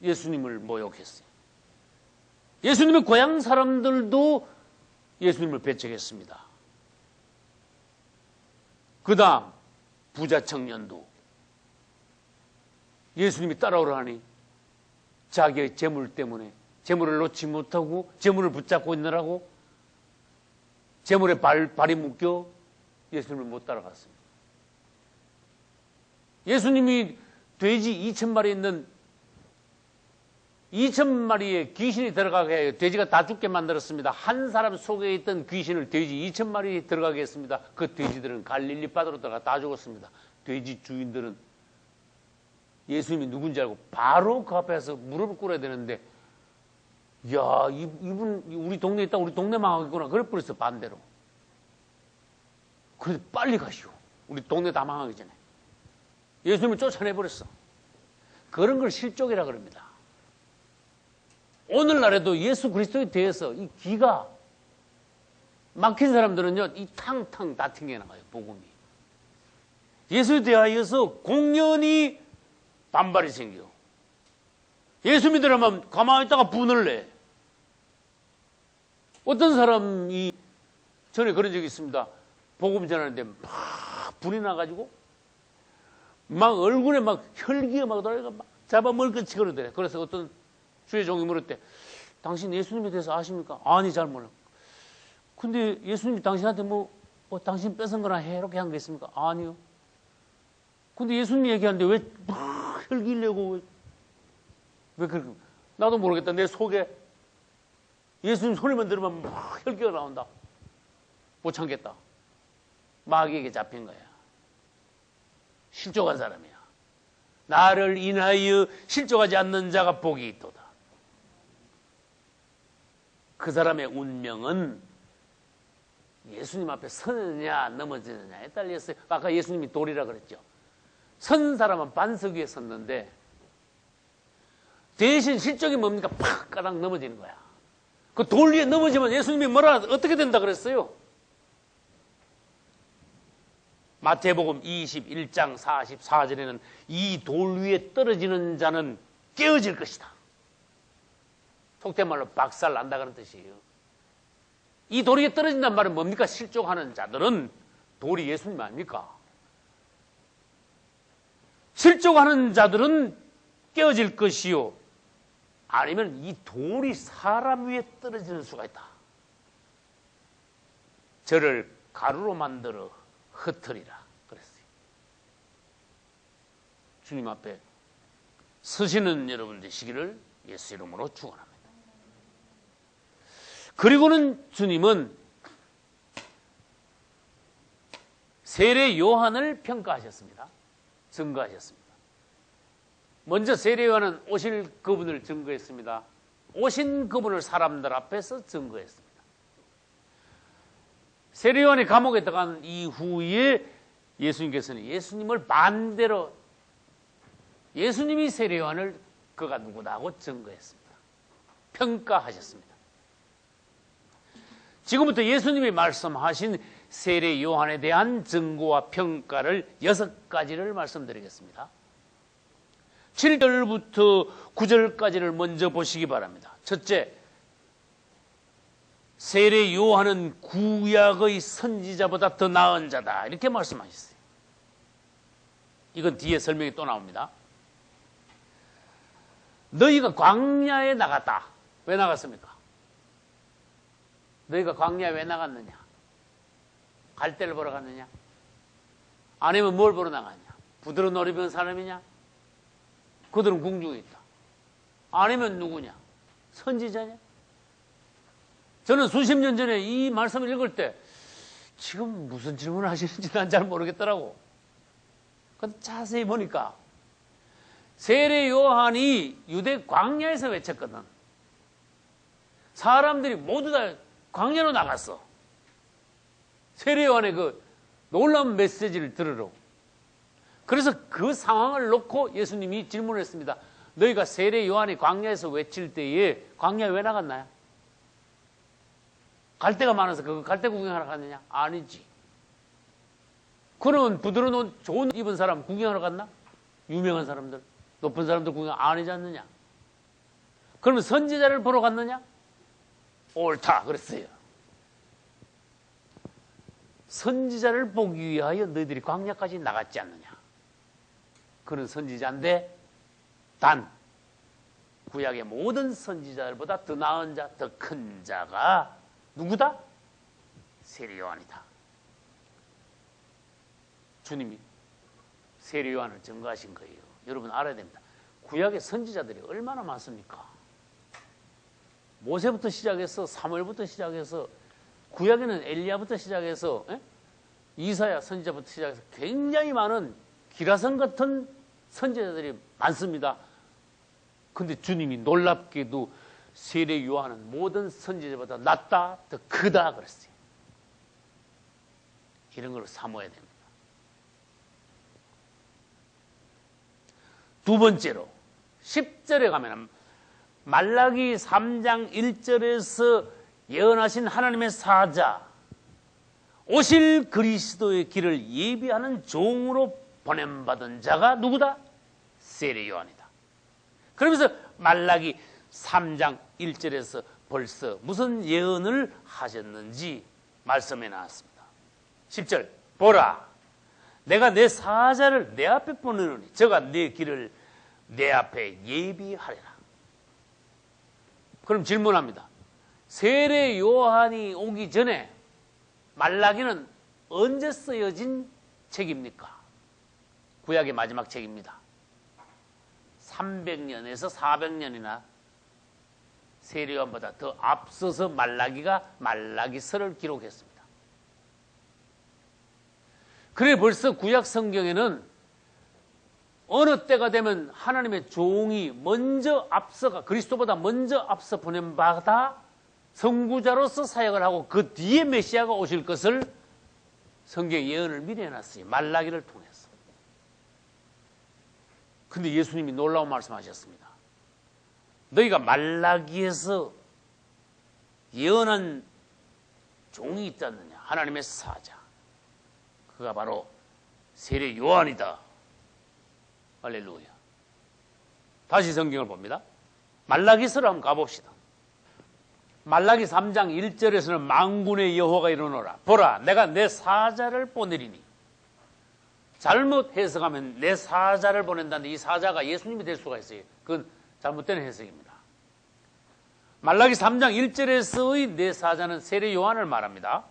예수님을 모욕했어요. 예수님의 고향 사람들도 예수님을 배척했습니다. 그 다음 부자 청년도 예수님이 따라오라 하니 자기의 재물 때문에 재물을 놓지 못하고 재물을 붙잡고 있느라고 재물에 발이 묶여 예수님을 못 따라갔습니다. 예수님이 돼지 2,000마리 있는 2,000마리의 귀신이 들어가게 해요. 돼지가 다 죽게 만들었습니다. 한 사람 속에 있던 귀신을 돼지 2,000마리 들어가게 했습니다. 그 돼지들은 갈릴리 바다로 들어가 다 죽었습니다. 돼지 주인들은 예수님이 누군지 알고 바로 그 앞에서 무릎을 꿇어야 되는데, 야, 이분 우리 동네에 있다, 우리 동네 망하겠구나. 그럴 뻔했어. 반대로. 그래서 빨리 가시오. 우리 동네 다 망하기 전에. 예수님을 쫓아내버렸어. 그런 걸 실족이라 그럽니다. 오늘날에도 예수 그리스도에 대해서 이 기가 막힌 사람들은요, 이 탕탕 다 튕겨나가요. 복음이. 예수에 대하여서 공연히 반발이 생겨. 예수 믿으려면 가만히 있다가 분을 내. 어떤 사람이 전에 그런 적이 있습니다. 복음 전하는데 막 분이 나가지고 막 얼굴에 막 혈기가 막 돌아가 막 잡아먹을것이 그러더래. 그래서 어떤 주의 종이 물었대. 당신 예수님에 대해서 아십니까? 아니, 잘 몰라. 근데 예수님이 당신한테 뭐 당신 뺏은 거나 해 이렇게 한 게 있습니까? 아니요. 근데 예수님 얘기하는데 왜 막 혈기려고 왜 그렇게, 나도 모르겠다. 내 속에 예수님 소리만 들으면 막 혈기가 나온다. 못 참겠다. 마귀에게 잡힌 거야. 실족한 사람이야. 나를 인하여 실족하지 않는 자가 복이 있도다. 그 사람의 운명은 예수님 앞에 서느냐 넘어지느냐에 달렸어요. 아까 예수님이 돌이라 그랬죠. 선 사람은 반석 위에 섰는데 대신 실족이 뭡니까? 팍 까닥 넘어지는 거야. 그 돌 위에 넘어지면 예수님이 뭐라 어떻게 된다 그랬어요? 마태복음 21장 44절에는 이 돌 위에 떨어지는 자는 깨어질 것이다. 속된 말로 박살 난다 그런 뜻이에요. 이 돌 위에 떨어진단 말은 뭡니까? 실족하는 자들은 돌이 예수님 아닙니까? 실족하는 자들은 깨어질 것이요, 아니면 이 돌이 사람 위에 떨어지는 수가 있다. 저를 가루로 만들어 흩으리라 그랬어요. 주님 앞에 서시는 여러분 되시기를 예수 이름으로 축원합니다. 그리고는 주님은 세례 요한을 평가하셨습니다. 증거하셨습니다. 먼저 세례 요한은 오실 그분을 증거했습니다. 오신 그분을 사람들 앞에서 증거했습니다. 세례 요한이 감옥에 들어간 이후에 예수님께서는 예수님을 반대로 예수님이 세례 요한을 그가 누구다 하고 증거했습니다. 평가하셨습니다. 지금부터 예수님이 말씀하신 세례 요한에 대한 증거와 평가를 6가지를 말씀드리겠습니다. 7절부터 9절까지를 먼저 보시기 바랍니다. 첫째, 세례 요한은 구약의 선지자보다 더 나은 자다 이렇게 말씀하셨어요. 이건 뒤에 설명이 또 나옵니다. 너희가 광야에 나갔다. 왜 나갔습니까? 너희가 광야에 왜 나갔느냐? 갈대를 보러 갔느냐? 아니면 뭘 보러 나갔냐? 부드러운 옷 입은 사람이냐? 그들은 궁중에 있다. 아니면 누구냐? 선지자냐? 저는 수십 년 전에 이 말씀을 읽을 때 지금 무슨 질문을 하시는지 난 잘 모르겠더라고. 근데 자세히 보니까 세례 요한이 유대 광야에서 외쳤거든. 사람들이 모두 다 광야로 나갔어. 세례 요한의 그 놀라운 메시지를 들으러. 그래서 그 상황을 놓고 예수님이 질문했습니다. 너희가 세례 요한이 광야에서 외칠 때에 광야에 왜 나갔나요? 갈대가 많아서 그 갈대 구경하러 갔느냐? 아니지. 그러면 부드러운 옷 좋은 입은 사람 구경하러 갔나? 유명한 사람들, 높은 사람들 구경 아니지 않느냐? 그러면 선지자를 보러 갔느냐? 옳다 그랬어요. 선지자를 보기 위하여 너희들이 광야까지 나갔지 않느냐? 그는 선지자인데 단 구약의 모든 선지자들보다 더 나은 자, 더 큰 자가 누구다? 세례 요한이다. 주님이 세례 요한을 증거하신 거예요. 여러분 알아야 됩니다. 구약의 선지자들이 얼마나 많습니까? 모세부터 시작해서 사무엘부터 시작해서 구약에는 엘리야부터 시작해서 이사야 선지자부터 시작해서 굉장히 많은 기라성 같은 선지자들이 많습니다. 근데 주님이 놀랍게도 세례 요한은 모든 선지자보다 낫다, 더 크다 그랬어요. 이런 걸 사모해야 됩니다. 두 번째로 10절에 가면 말라기 3장 1절에서 예언하신 하나님의 사자, 오실 그리스도의 길을 예비하는 종으로 보냄받은 자가 누구다? 세례 요한이다. 그러면서 말라기 3장 1절에서 벌써 무슨 예언을 하셨는지 말씀해 놨습니다. 10절 보라, 내가 내 사자를 내 앞에 보내노니 저가 내 길을 내 앞에 예비하리라. 그럼 질문합니다. 세례 요한이 오기 전에 말라기는 언제 쓰여진 책입니까? 구약의 마지막 책입니다. 300년에서 400년이나 세례 요한보다 더 앞서서 말라기가 말라기서를 기록했습니다. 그래 벌써 구약 성경에는 어느 때가 되면 하나님의 종이 먼저 앞서가 그리스도보다 먼저 앞서 보냄받아 선구자로서 사역을 하고 그 뒤에 메시아가 오실 것을 성경 예언을 미리 해놨어요. 말라기를 통해서. 근데 예수님이 놀라운 말씀하셨습니다. 너희가 말라기에서 예언한 종이 있지 않느냐? 하나님의 사자. 그가 바로 세례 요한이다. 할렐루야. 다시 성경을 봅니다. 말라기서로 한번 가봅시다. 말라기 3장 1절에서는 만군의 여호와가 이르노라. 보라, 내가 내 사자를 보내리니. 잘못 해석하면 내 사자를 보낸다는데 이 사자가 예수님이 될 수가 있어요. 그건 잘못된 해석입니다. 말라기 3장 1절에서의 내 사자는 세례 요한을 말합니다.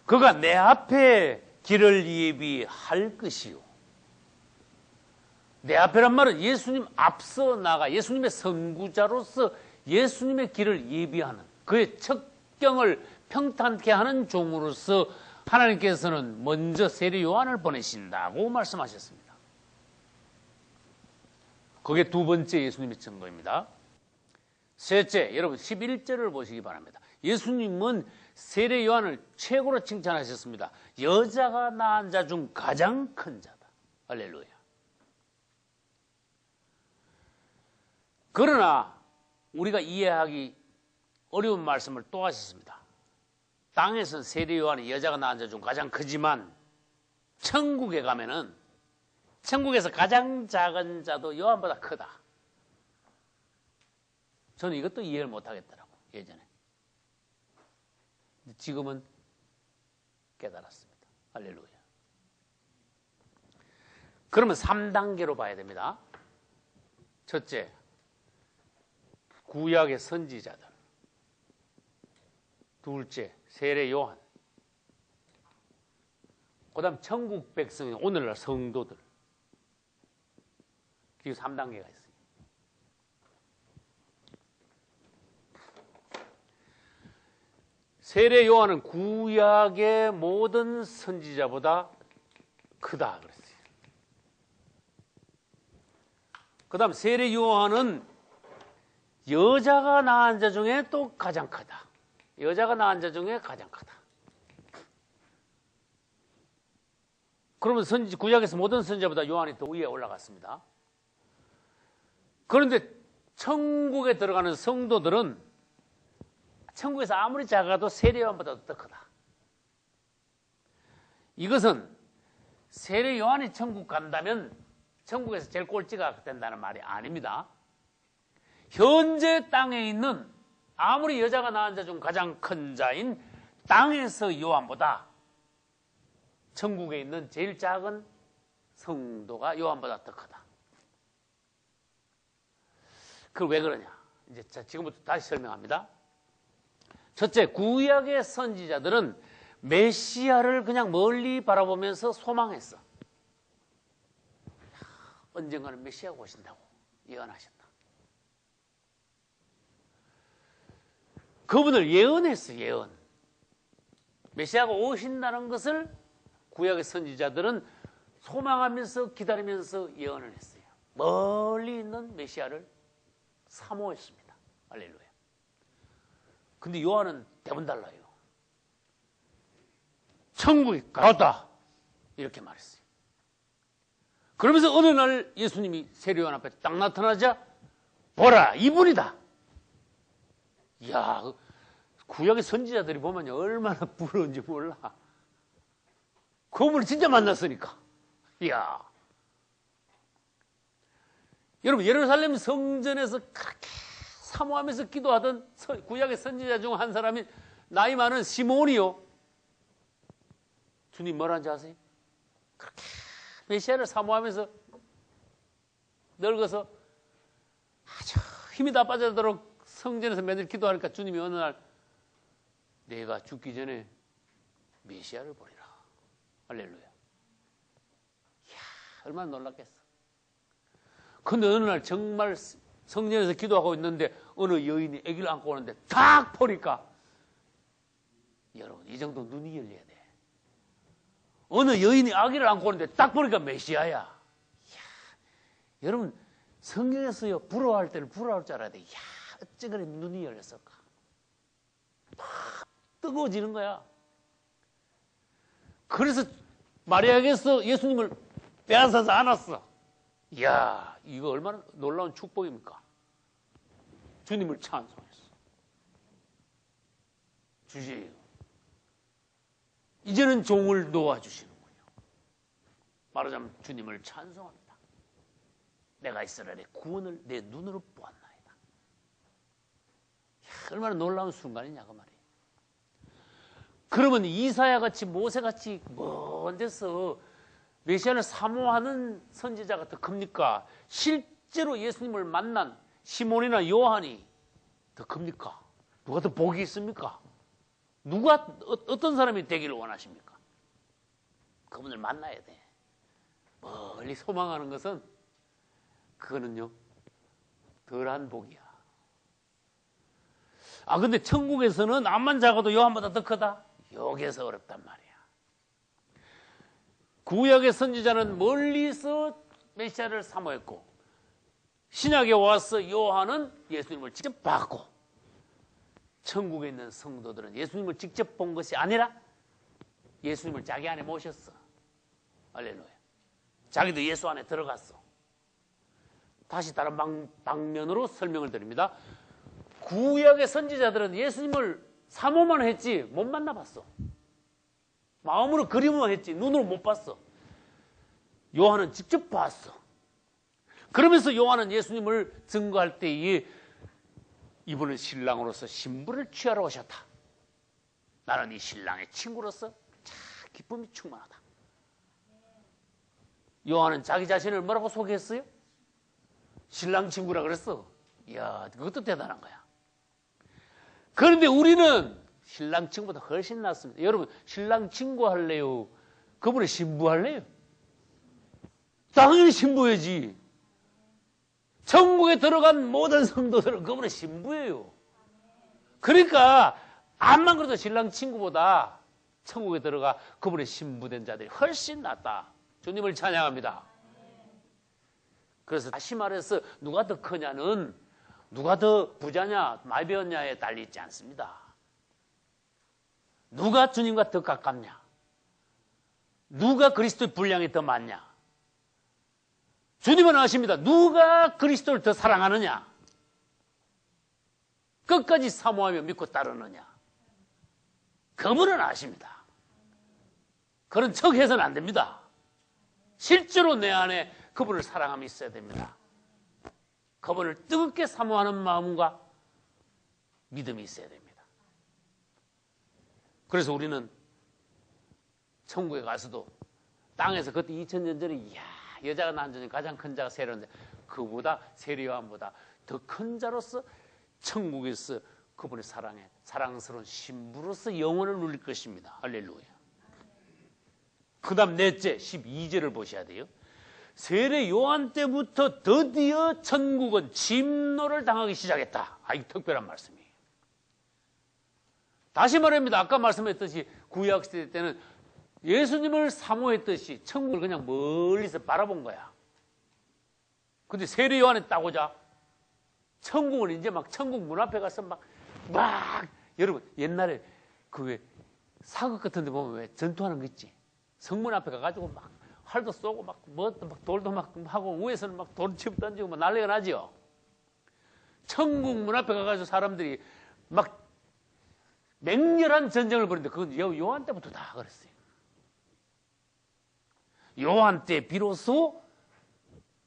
그가 내 앞에 길을 예비할 것이요. 내 앞에란 말은 예수님 앞서 나가 예수님의 선구자로서 예수님의 길을 예비하는 그의 척경을 평탄케 하는 종으로서 하나님께서는 먼저 세례 요한을 보내신다고 말씀하셨습니다. 그게 두 번째 예수님의 증거입니다. 셋째, 여러분 11절을 보시기 바랍니다. 예수님은 세례 요한을 최고로 칭찬하셨습니다. 여자가 낳은 자 중 가장 큰 자다. 할렐루야. 그러나 우리가 이해하기 어려운 말씀을 또 하셨습니다. 땅에서는 세례 요한이 여자가 낳은 자 중 가장 크지만 천국에 가면은 천국에서 가장 작은 자도 요한보다 크다. 저는 이것도 이해를 못하겠더라고 예전에. 지금은 깨달았습니다. 할렐루야. 그러면 3단계로 봐야 됩니다. 첫째, 구약의 선지자들. 둘째, 세례 요한. 그 다음 천국 백성, 오늘날 성도들. 이 3단계가 있어요. 세례 요한은 구약의 모든 선지자보다 크다 그랬어요. 그 다음 세례 요한은 여자가 낳은 자 중에 또 가장 크다. 여자가 낳은 자 중에 가장 크다. 그러면 구약에서 모든 선지자보다 요한이 더 위에 올라갔습니다. 그런데 천국에 들어가는 성도들은 천국에서 아무리 작아도 세례 요한보다 더 크다. 이것은 세례 요한이 천국 간다면 천국에서 제일 꼴찌가 된다는 말이 아닙니다. 현재 땅에 있는 아무리 여자가 낳은 자 중 가장 큰 자인 땅에서 요한보다 천국에 있는 제일 작은 성도가 요한보다 더 크다. 그걸 왜 그러냐? 이제 지금부터 다시 설명합니다. 첫째, 구약의 선지자들은 메시아를 그냥 멀리 바라보면서 소망했어. 언젠가는 메시아가 오신다고 예언하셨다. 그분을 예언했어, 예언. 메시아가 오신다는 것을 구약의 선지자들은 소망하면서 기다리면서 예언을 했어요. 멀리 있는 메시아를 사모했습니다. 할렐루야. 근데 요한은 대본 달라요. 천국이 가까웠다. 이렇게 말했어요. 그러면서 어느 날 예수님이 세례 요한 앞에 딱 나타나자 보라, 이분이다. 이야, 구약의 선지자들이 보면 얼마나 부러운지 몰라. 그분을 진짜 만났으니까. 이야. 여러분, 예루살렘 성전에서 그렇게 사모하면서 기도하던 구약의 선지자 중 한 사람이 나이 많은 시몬이요. 주님 뭐라는지 아세요? 그렇게 메시아를 사모하면서 늙어서 아주 힘이 다 빠져도록 성전에서 매일 기도하니까 주님이 어느 날 내가 죽기 전에 메시아를 보리라. 할렐루야. 이야, 얼마나 놀랐겠어. 근데 어느 날 정말 성전에서 기도하고 있는데 어느 여인이 아기를 안고 오는데 딱 보니까 여러분 이 정도 눈이 열려야 돼. 어느 여인이 아기를 안고 오는데 딱 보니까 메시아야. 이야, 여러분 성경에서요 부러워할 때는 부러워할 줄 알아야 돼. 이야, 어째 그래 눈이 열렸을까. 막 뜨거워지는 거야. 그래서 마리아에게서 예수님을 빼앗아서 안았어. 이야, 이거 얼마나 놀라운 축복입니까? 주님을 찬송했어. 주제요. 이제는 종을 도와주시는군요. 말하자면 주님을 찬송합니다. 내가 이스라엘의 구원을 내 눈으로 보았나이다. 이야, 얼마나 놀라운 순간이냐 그 말이에요. 그러면 이사야같이 모세같이 먼 데서 메시아를 사모하는 선지자가 더 큽니까? 실제로 예수님을 만난 시몬이나 요한이 더 큽니까? 누가 더 복이 있습니까? 어떤 사람이 되기를 원하십니까? 그분을 만나야 돼. 멀리 소망하는 것은 그거는요 덜한 복이야. 근데 천국에서는 암만 작아도 요한보다 더 크다? 여기에서 어렵단 말이야. 구약의 선지자는 멀리서 메시아를 사모했고 신약에 와서 요한은 예수님을 직접 봤고 천국에 있는 성도들은 예수님을 직접 본 것이 아니라 예수님을 자기 안에 모셨어. 할렐루야. 자기도 예수 안에 들어갔어. 다시 다른 방면으로 설명을 드립니다. 구약의 선지자들은 예수님을 사모만 했지 못 만나봤어. 마음으로 그리워만 했지 눈으로 못 봤어. 요한은 직접 봤어. 그러면서 요한은 예수님을 증거할 때에 이분은 신랑으로서 신부를 취하러 오셨다. 나는 이 신랑의 친구로서 참 기쁨이 충만하다. 요한은 자기 자신을 뭐라고 소개했어요? 신랑 친구라 그랬어. 이야, 그것도 대단한 거야. 그런데 우리는 신랑 친구보다 훨씬 낫습니다. 여러분, 신랑 친구 할래요? 그분의 신부 할래요? 당연히 신부야지. 천국에 들어간 모든 성도들은 그분의 신부예요. 그러니까 암만 그래도 신랑 친구보다 천국에 들어가 그분의 신부된 자들이 훨씬 낫다. 주님을 찬양합니다. 그래서 다시 말해서 누가 더 크냐는 누가 더 부자냐 많이 배웠냐에 달려있지 않습니다. 누가 주님과 더 가깝냐, 누가 그리스도의 분량이 더 많냐. 주님은 아십니다. 누가 그리스도를 더 사랑하느냐, 끝까지 사모하며 믿고 따르느냐. 그분은 아십니다. 그런 척 해서는 안 됩니다. 실제로 내 안에 그분을 사랑함이 있어야 됩니다. 그분을 뜨겁게 사모하는 마음과 믿음이 있어야 됩니다. 그래서 우리는 천국에 가서도 땅에서 그때 2000년 전에 이야 여자가 낳은 자는 가장 큰 자가 세례요한 자, 그보다 세례요한보다 더 큰 자로서 천국에서 그분의 사랑에 사랑스러운 신부로서 영원을 누릴 것입니다. 할렐루야. 그 다음 넷째 12절을 보셔야 돼요. 세례 요한 때부터 드디어 천국은 침노를 당하기 시작했다. 이 특별한 말씀이에요. 다시 말합니다. 아까 말씀했듯이 구약시대 때는 예수님을 사모했듯이 천국을 그냥 멀리서 바라본 거야. 근데 세례 요한에 따고자 천국을 이제 막 천국 문 앞에 가서 막 여러분 옛날에 그 왜 사극 같은 데 보면 왜 전투하는 거 있지? 성문 앞에 가가지고 막 활도 쏘고 막 돌도 막 하고 위에서는 막 돌치고 던지고 막 난리가 나죠. 천국 문 앞에 가가지고 사람들이 막 맹렬한 전쟁을 벌이는데 그건 요한 때부터 다 그랬어요. 요한 때 비로소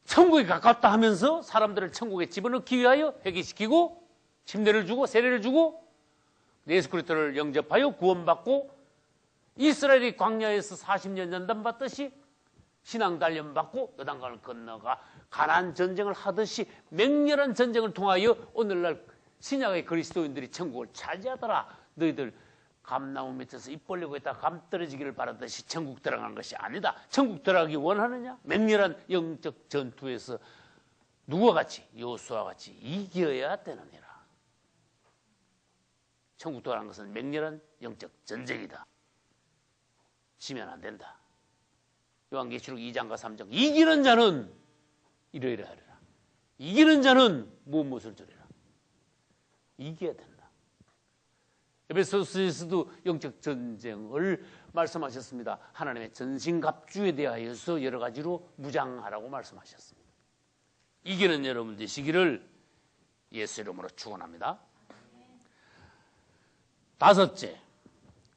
천국에 가깝다 하면서 사람들을 천국에 집어넣기 위하여 회개시키고 침례를 주고 세례를 주고 예수 그리스도를 영접하여 구원받고 이스라엘이 광야에서 40년 연단받듯이 신앙 단련받고 요단강을 건너가 가나안 전쟁을 하듯이 맹렬한 전쟁을 통하여 오늘날 신약의 그리스도인들이 천국을 차지하더라. 너희들 감나무 밑에서 입 벌리고 있다가 감 떨어지기를 바라듯이 천국 들어가는 것이 아니다. 천국 들어가기 원하느냐? 맹렬한 영적 전투에서 누구와 같이? 여호수아와 같이 이겨야 되느니라. 천국 들어가는 것은 맹렬한 영적 전쟁이다. 지면 안 된다. 요한계시록 2장과 3장 이기는 자는 이러이러 하리라. 이기는 자는 무엇을 주리라. 이겨야 된다. 에베소서에서도 영적 전쟁을 말씀하셨습니다. 하나님의 전신갑주에 대하여서 여러 가지로 무장하라고 말씀하셨습니다. 이기는 여러분 되시기를 예수 이름으로 축원합니다. 다섯째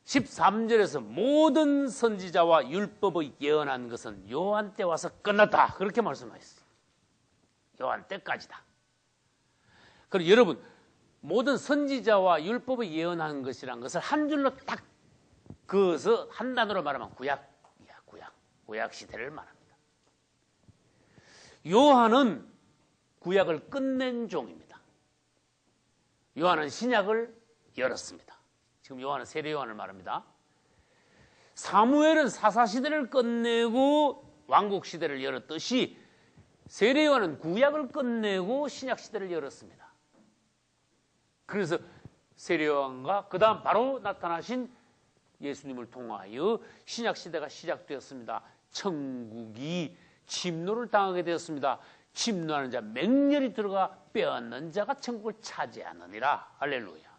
13절에서 모든 선지자와 율법의 예언한 것은 요한 때 와서 끝났다. 그렇게 말씀하셨어요. 요한 때까지다. 그럼 여러분 모든 선지자와 율법의 예언한 것이란 것을 한 줄로 딱 그어서 한 단어로 말하면 구약 시대를 말합니다. 요한은 구약을 끝낸 종입니다. 요한은 신약을 열었습니다. 지금 요한은 세례 요한을 말합니다. 사무엘은 사사시대를 끝내고 왕국시대를 열었듯이 세례 요한은 구약을 끝내고 신약시대를 열었습니다. 그래서 세례 요한과 그 다음 바로 나타나신 예수님을 통하여 신약시대가 시작되었습니다. 천국이 침노를 당하게 되었습니다. 침노하는 자 맹렬히 들어가 빼앗는 자가 천국을 차지하느니라. 할렐루야.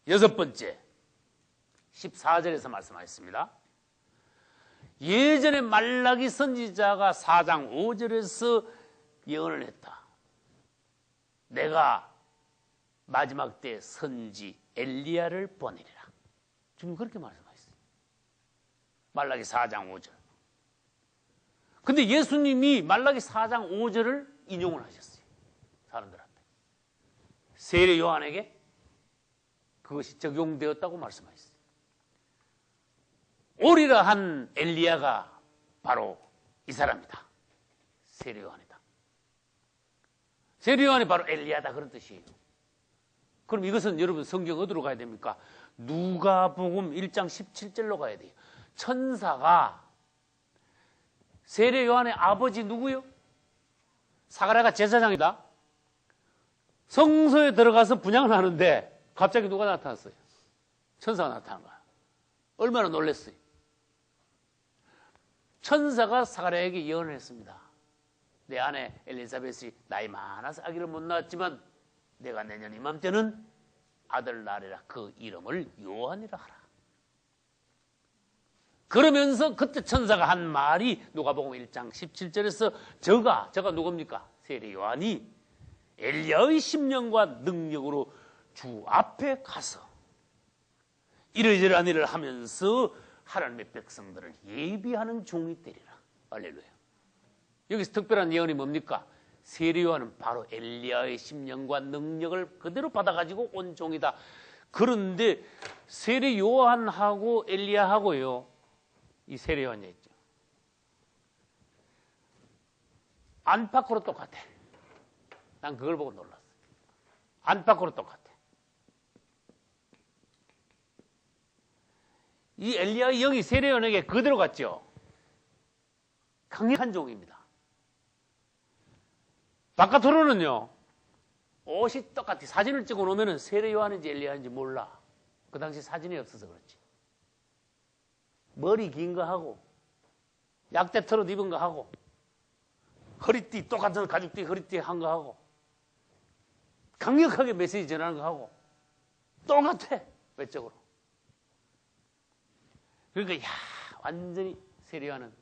여섯 번째 14절에서 말씀하셨습니다. 예전에 말라기 선지자가 4장 5절에서 예언을 했다. 내가 마지막 때 선지 엘리야를 보내리라. 지금 그렇게 말씀하셨어요. 말라기 4장 5절. 근데 예수님이 말라기 4장 5절을 인용을 하셨어요. 사람들한테. 세례 요한에게 그것이 적용되었다고 말씀하셨어요. 오리라 한 엘리야가 바로 이 사람이다. 세례 요한이다. 세례 요한이 바로 엘리야다 그런 뜻이에요. 그럼 이것은 여러분 성경 어디로 가야 됩니까? 누가복음 1장 17절로 가야 돼요. 천사가 세례 요한의 아버지 누구요? 사가랴가 제사장이다. 성소에 들어가서 분향을 하는데 갑자기 누가 나타났어요? 천사가 나타난 거야. 얼마나 놀랐어요. 천사가 사가랴에게 예언을 했습니다. 내 아내 엘리사벳이 나이 많아서 아기를 못 낳았지만 내가 내년 이맘때는 아들 낳으리라. 그 이름을 요한이라 하라. 그러면서 그때 천사가 한 말이 누가복음 1장 17절에서 저가 누굽니까? 세례 요한이 엘리야의 심령과 능력으로 주 앞에 가서 이러저러한 일을 하면서 하나님의 백성들을 예비하는 종이 되리라. 할렐루야. 여기서 특별한 예언이 뭡니까? 세례 요한은 바로 엘리야의 심령과 능력을 그대로 받아가지고 온 종이다. 그런데 세례 요한하고 엘리야하고요, 이 세례 요한이 있죠, 안팎으로 똑같아. 난 그걸 보고 놀랐어. 안팎으로 똑같아. 이 엘리야의 영이 세례 요한에게 그대로 갔죠. 강력한 종입니다. 바깥으로는요, 옷이 똑같이 사진을 찍어 놓으면 세례 요한인지 엘리야인지 몰라. 그 당시 사진이 없어서 그렇지. 머리 긴 거 하고, 약대 털옷 입은 거 하고, 허리띠, 똑같은 가죽띠 허리띠 한 거 하고, 강력하게 메시지 전하는 거 하고, 똑같아, 외적으로. 그러니까, 완전히 세례 요한은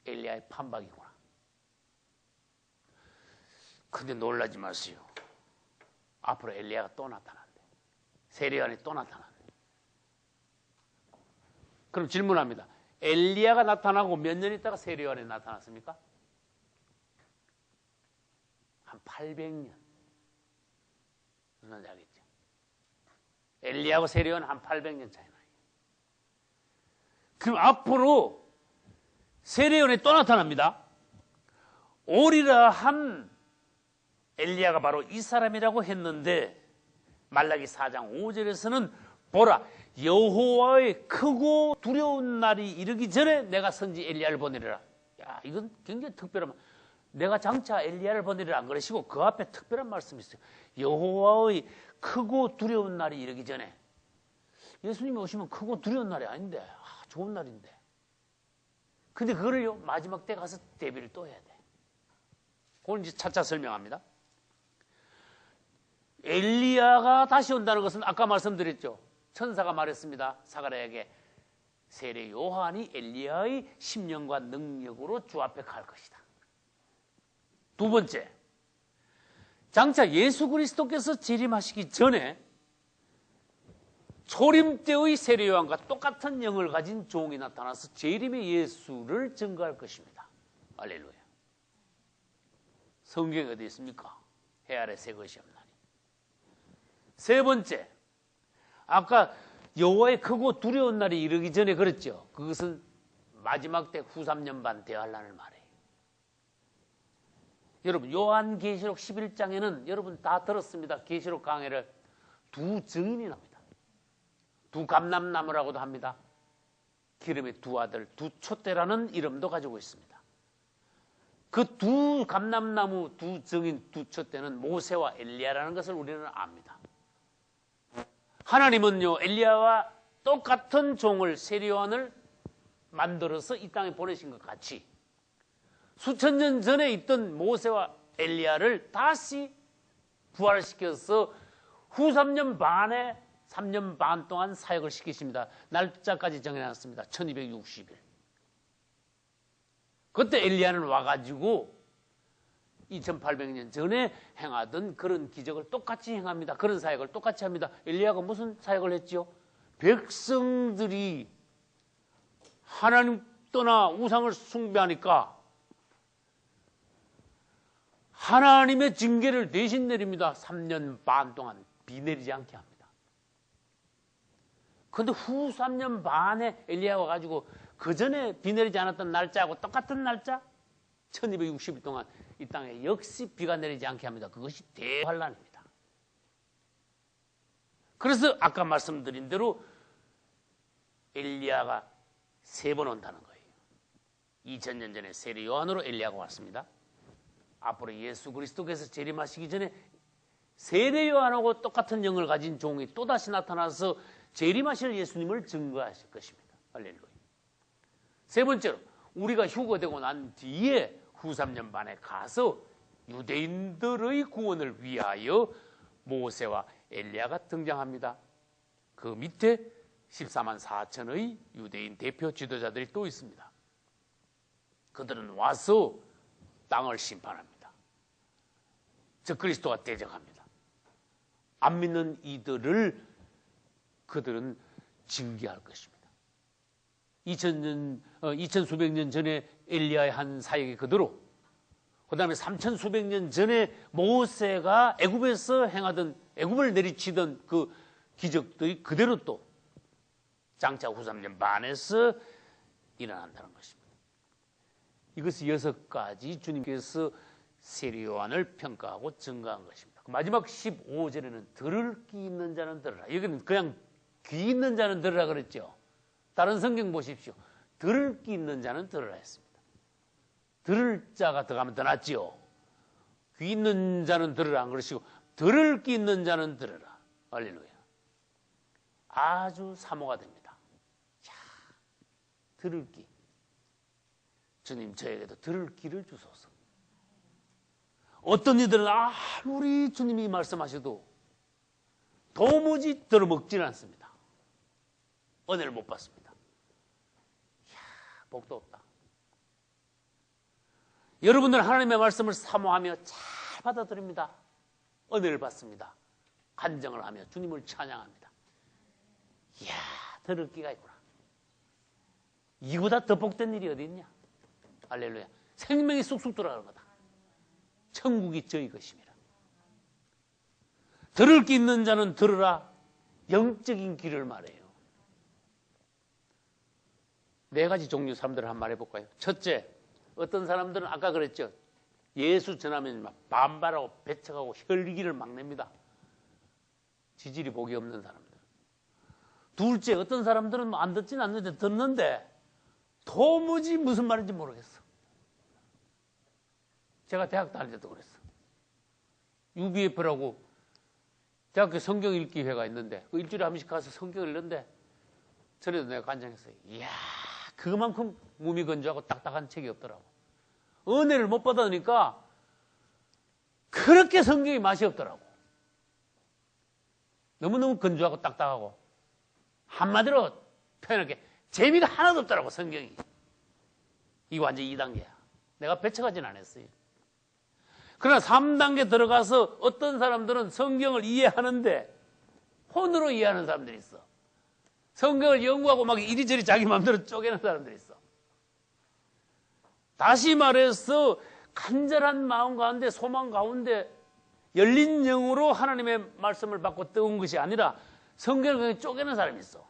엘리야의 판박이구나. 근데 놀라지 마세요. 앞으로 엘리야가 또 나타난대. 세례 요한이 또 나타난대. 그럼 질문합니다. 엘리야가 나타나고 몇 년 있다가 세례 요한이 나타났습니까? 한 800년. 무슨 말인지 알겠죠? 엘리야하고 세례 요한은 한 800년 차이 나요. 그럼 앞으로 세례 요한이 또 나타납니다. 오리라 한 엘리야가 바로 이 사람이라고 했는데 말라기 4장 5절에서는 보라, 여호와의 크고 두려운 날이 이르기 전에 내가 선지 엘리야를 보내리라. 야, 이건 굉장히 특별한 말. 내가 장차 엘리야를 보내리라 안 그러시고 그 앞에 특별한 말씀이 있어요. 여호와의 크고 두려운 날이 이르기 전에. 예수님이 오시면 크고 두려운 날이 아닌데, 좋은 날인데. 근데 그거를요, 마지막 때 가서 대비를 또 해야 돼. 그걸 이제 차차 설명합니다. 엘리야가 다시 온다는 것은 아까 말씀드렸죠. 천사가 말했습니다. 사가랴에게 세례 요한이 엘리야의 심령과 능력으로 주 앞에 갈 것이다. 두 번째, 장차 예수 그리스도께서 재림하시기 전에 초림 때의 세례 요한과 똑같은 영을 가진 종이 나타나서 재림의 예수를 증거할 것입니다. 할렐루야. 성경에 어디 있습니까? 해 아래 새 것이 없나니. 세 번째, 아까 여호와의 크고 두려운 날이 이르기 전에 그랬죠. 그것은 마지막 때 후 3년 반 대환란을 말해요. 여러분, 요한계시록 11장에는 여러분 다 들었습니다. 계시록 강해를 두 증인이 나옵니다. 두 감람나무라고도 합니다. 기름의 두 아들, 두 촛대라는 이름도 가지고 있습니다. 그 두 감람나무, 두 증인, 두 촛대는 모세와 엘리야라는 것을 우리는 압니다. 하나님은요, 엘리야와 똑같은 종을 세례요한을 만들어서 이 땅에 보내신 것 같이 수천 년 전에 있던 모세와 엘리야를 다시 부활시켜서 후 3년 반에 3년 반 동안 사역을 시키십니다. 날짜까지 정해놨습니다. 1260일. 그때 엘리야는 와가지고 2800년 전에 행하던 그런 기적을 똑같이 행합니다. 그런 사역을 똑같이 합니다. 엘리야가 무슨 사역을 했지요? 백성들이 하나님 떠나 우상을 숭배하니까 하나님의 징계를 대신 내립니다. 3년 반 동안 비 내리지 않게 합니다. 그런데 후 3년 반에 엘리야가 와가지고 그 전에 비 내리지 않았던 날짜하고 똑같은 날짜 1260일 동안 이 땅에 역시 비가 내리지 않게 합니다. 그것이 대환란입니다. 그래서 아까 말씀드린 대로 엘리야가 3번 온다는 거예요. 2000년 전에 세례 요한으로 엘리야가 왔습니다. 앞으로 예수 그리스도께서 재림하시기 전에 세례 요한하고 똑같은 영을 가진 종이 또다시 나타나서 재림하실 예수님을 증거하실 것입니다. 할렐루야. 세 번째로 우리가 휴거되고 난 뒤에 후 3년 반에 가서 유대인들의 구원을 위하여 모세와 엘리야가 등장합니다. 그 밑에 14만 4천의 유대인 대표 지도자들이 또 있습니다. 그들은 와서 땅을 심판합니다. 즉 그리스도가 대적합니다. 안 믿는 이들을 그들은 징계할 것입니다. 2000수백 년 전에 엘리야의 한 사역이 그대로, 그 다음에 3000수백 년 전에 모세가 애굽에서 행하던, 애굽을 내리치던 그 기적들이 그대로 또 장차 후 3년 반에서 일어난다는 것입니다. 이것이 6가지 주님께서 세례 요한을 평가하고 증거한 것입니다. 마지막 15절에는 들을 귀 있는 자는 들으라. 여기는 그냥 귀 있는 자는 들으라 그랬죠. 다른 성경 보십시오. 들을 귀 있는 자는 들으라 했습니다. 들을 자가 들어가면 더 낫지요. 귀 있는 자는 들으라 안 그러시고 들을 귀 있는 자는 들으라. 할렐루야. 아주 사모가 됩니다. 자, 들을 귀. 주님 저에게도 들을 귀를 주소서. 어떤 이들은 아무리 주님이 말씀하셔도 도무지 들어먹지는 않습니다. 은혜를 못 받습니다. 이야, 복도 없다. 여러분들은 하나님의 말씀을 사모하며 잘 받아들입니다. 은혜를 받습니다. 간증을 하며 주님을 찬양합니다. 이야, 들을 귀가 있구나. 이보다 더 복된 일이 어디 있냐? 할렐루야. 생명이 쑥쑥 들어가는 거다. 천국이 저희 것입니다. 들을 귀 있는 자는 들으라. 영적인 귀를 말해요. 4가지 종류 사람들을 한번 말해볼까요? 첫째, 어떤 사람들은 아까 그랬죠. 예수 전하면 막 반발하고 배척하고 혈기를 막 냅니다. 지질이 복이 없는 사람들. 둘째, 어떤 사람들은 안 듣진 않는데 듣는데 도무지 무슨 말인지 모르겠어. 제가 대학 다닐 때도 그랬어. UBF라고 대학교 성경 읽기 회가 있는데 그 일주일에 한 번씩 가서 성경을 읽는데 전에도 내가 간증했어요. 이야, 그만큼 몸이 건조하고 딱딱한 책이 없더라고. 은혜를 못 받으니까 그렇게 성경이 맛이 없더라고. 너무너무 건조하고 딱딱하고 한마디로 표현할게 재미가 하나도 없더라고. 성경이. 이게 완전 2단계야. 내가 배척하진 않았어요. 그러나 3단계 들어가서 어떤 사람들은 성경을 이해하는데 혼으로 이해하는 사람들이 있어. 성경을 연구하고 막 이리저리 자기 마음대로 쪼개는 사람들이 있어. 다시 말해서 간절한 마음 가운데 소망 가운데 열린 영으로 하나님의 말씀을 받고 떠온 것이 아니라 성경을 그냥 쪼개는 사람이 있어.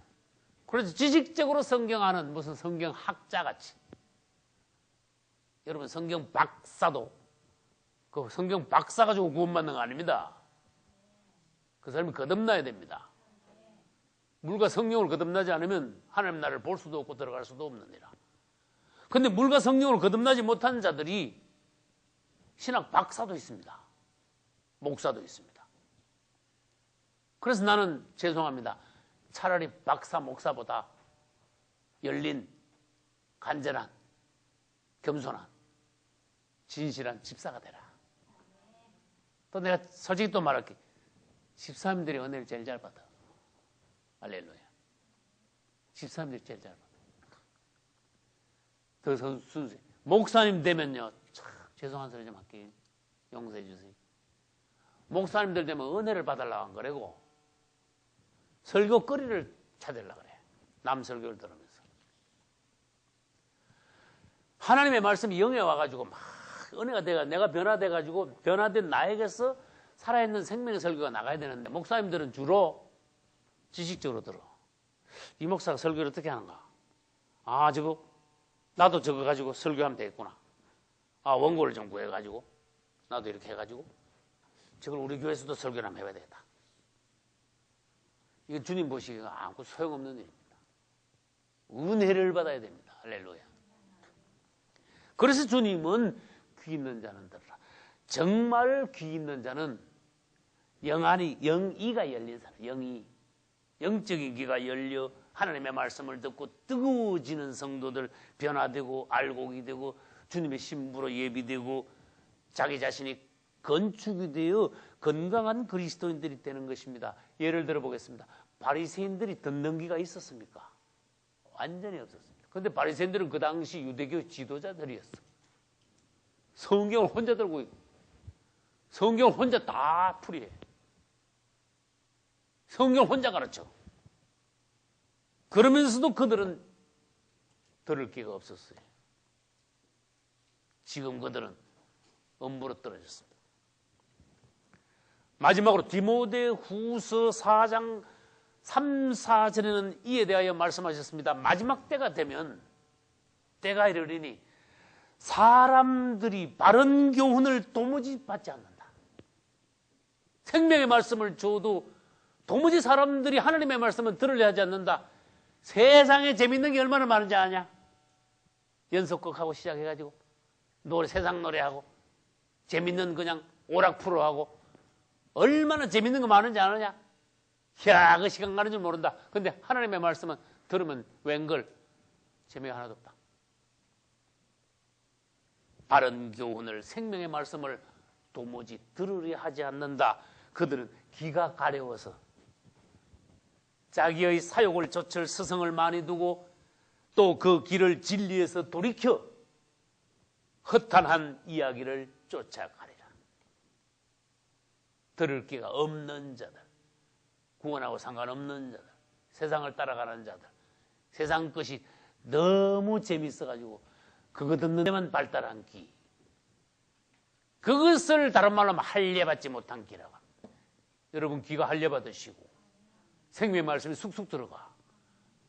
그래서 지식적으로 성경하는 무슨 성경 학자같이. 여러분 성경 박사도 그 성경 박사 가지고 구원받는 거 아닙니다. 그 사람이 거듭나야 됩니다. 물과 성령을 거듭나지 않으면 하나님 나라를 볼 수도 없고 들어갈 수도 없느니라. 그런데 물과 성령을 거듭나지 못한 자들이 신학 박사도 있습니다. 목사도 있습니다. 그래서 나는 죄송합니다. 차라리 박사 목사보다 열린, 간절한, 겸손한, 진실한 집사가 되라. 또 내가 솔직히 또 말할게. 집사님들이 은혜를 제일 잘 받아. 할렐루야. 집사님들이 제일 잘 받아. 더 순수해. 목사님 되면요. 참 죄송한 소리 좀 할게요. 용서해 주세요. 목사님들 되면 은혜를 받으려고 한 거라고. 설교거리를 찾으려고 그래. 남 설교를 들으면서. 하나님의 말씀이 영에 와가지고 막 은혜가 내가 변화돼가지고 변화된 나에게서 살아있는 생명의 설교가 나가야 되는데 목사님들은 주로 지식적으로 들어. 이 목사가 설교를 어떻게 하는가? 아, 나도 저거 가지고 설교하면 되겠구나. 아, 원고를 좀 구해가지고 나도 이렇게 해가지고 저걸 우리 교회에서도 설교를 한번 해봐야 되겠다. 이거 주님 보시기가 아무 소용없는 일입니다. 은혜를 받아야 됩니다. 할렐루야. 그래서 주님은 귀 있는 자는 들으라. 정말 귀 있는 자는 영이가 열린 사람, 영적인 귀가 열려 하나님의 말씀을 듣고 뜨거워지는 성도들, 변화되고 알곡이 되고 주님의 신부로 예비되고 자기 자신이 건축이 되어 건강한 그리스도인들이 되는 것입니다. 예를 들어 보겠습니다. 바리새인들이 듣는 귀가 있었습니까? 완전히 없었습니다. 그런데 바리새인들은 그 당시 유대교 지도자들이었어. 성경을 혼자 들고 있고 성경을 혼자 다 풀이해. 성경을 혼자 가르쳐. 그러면서도 그들은 들을 기가 없었어요. 지금 그들은 엄부로 떨어졌습니다. 마지막으로 디모데후서 4장 3, 4절에는 이에 대하여 말씀하셨습니다. 마지막 때가 되면 때가 이르리니 사람들이 바른 교훈을 도무지 받지 않는다. 생명의 말씀을 줘도 도무지 사람들이 하나님의 말씀을 들으려 하지 않는다. 세상에 재밌는 게 얼마나 많은지 아냐? 연속극하고 시작해가지고 세상 노래하고 재밌는 그냥 오락 프로하고 얼마나 재밌는 거 많은지 아느냐? 야, 그 시간 가는 줄 모른다. 근데 하나님의 말씀은 들으면 웬걸 재미가 하나도 없다. 바른 교훈을, 생명의 말씀을 도무지 들으려 하지 않는다. 그들은 귀가 가려워서 자기의 사욕을 좇을 스승을 많이 두고 또 그 길을 진리에서 돌이켜 허탄한 이야기를 쫓아가리라. 들을 귀가 없는 자들, 구원하고 상관없는 자들, 세상을 따라가는 자들, 세상 것이 너무 재밌어가지고 그거 듣는 데만 발달한 귀, 그것을 다른 말로 하면 할례받지 못한 귀라고 합니다. 여러분 귀가 할례받으시고 생명의 말씀이 쑥쑥 들어가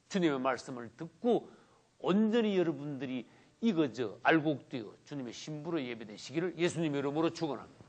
주님의 말씀을 듣고 온전히 여러분들이 익어져 알곡되어 주님의 신부로 예배되시기를 예수님의 이름으로 축원합니다.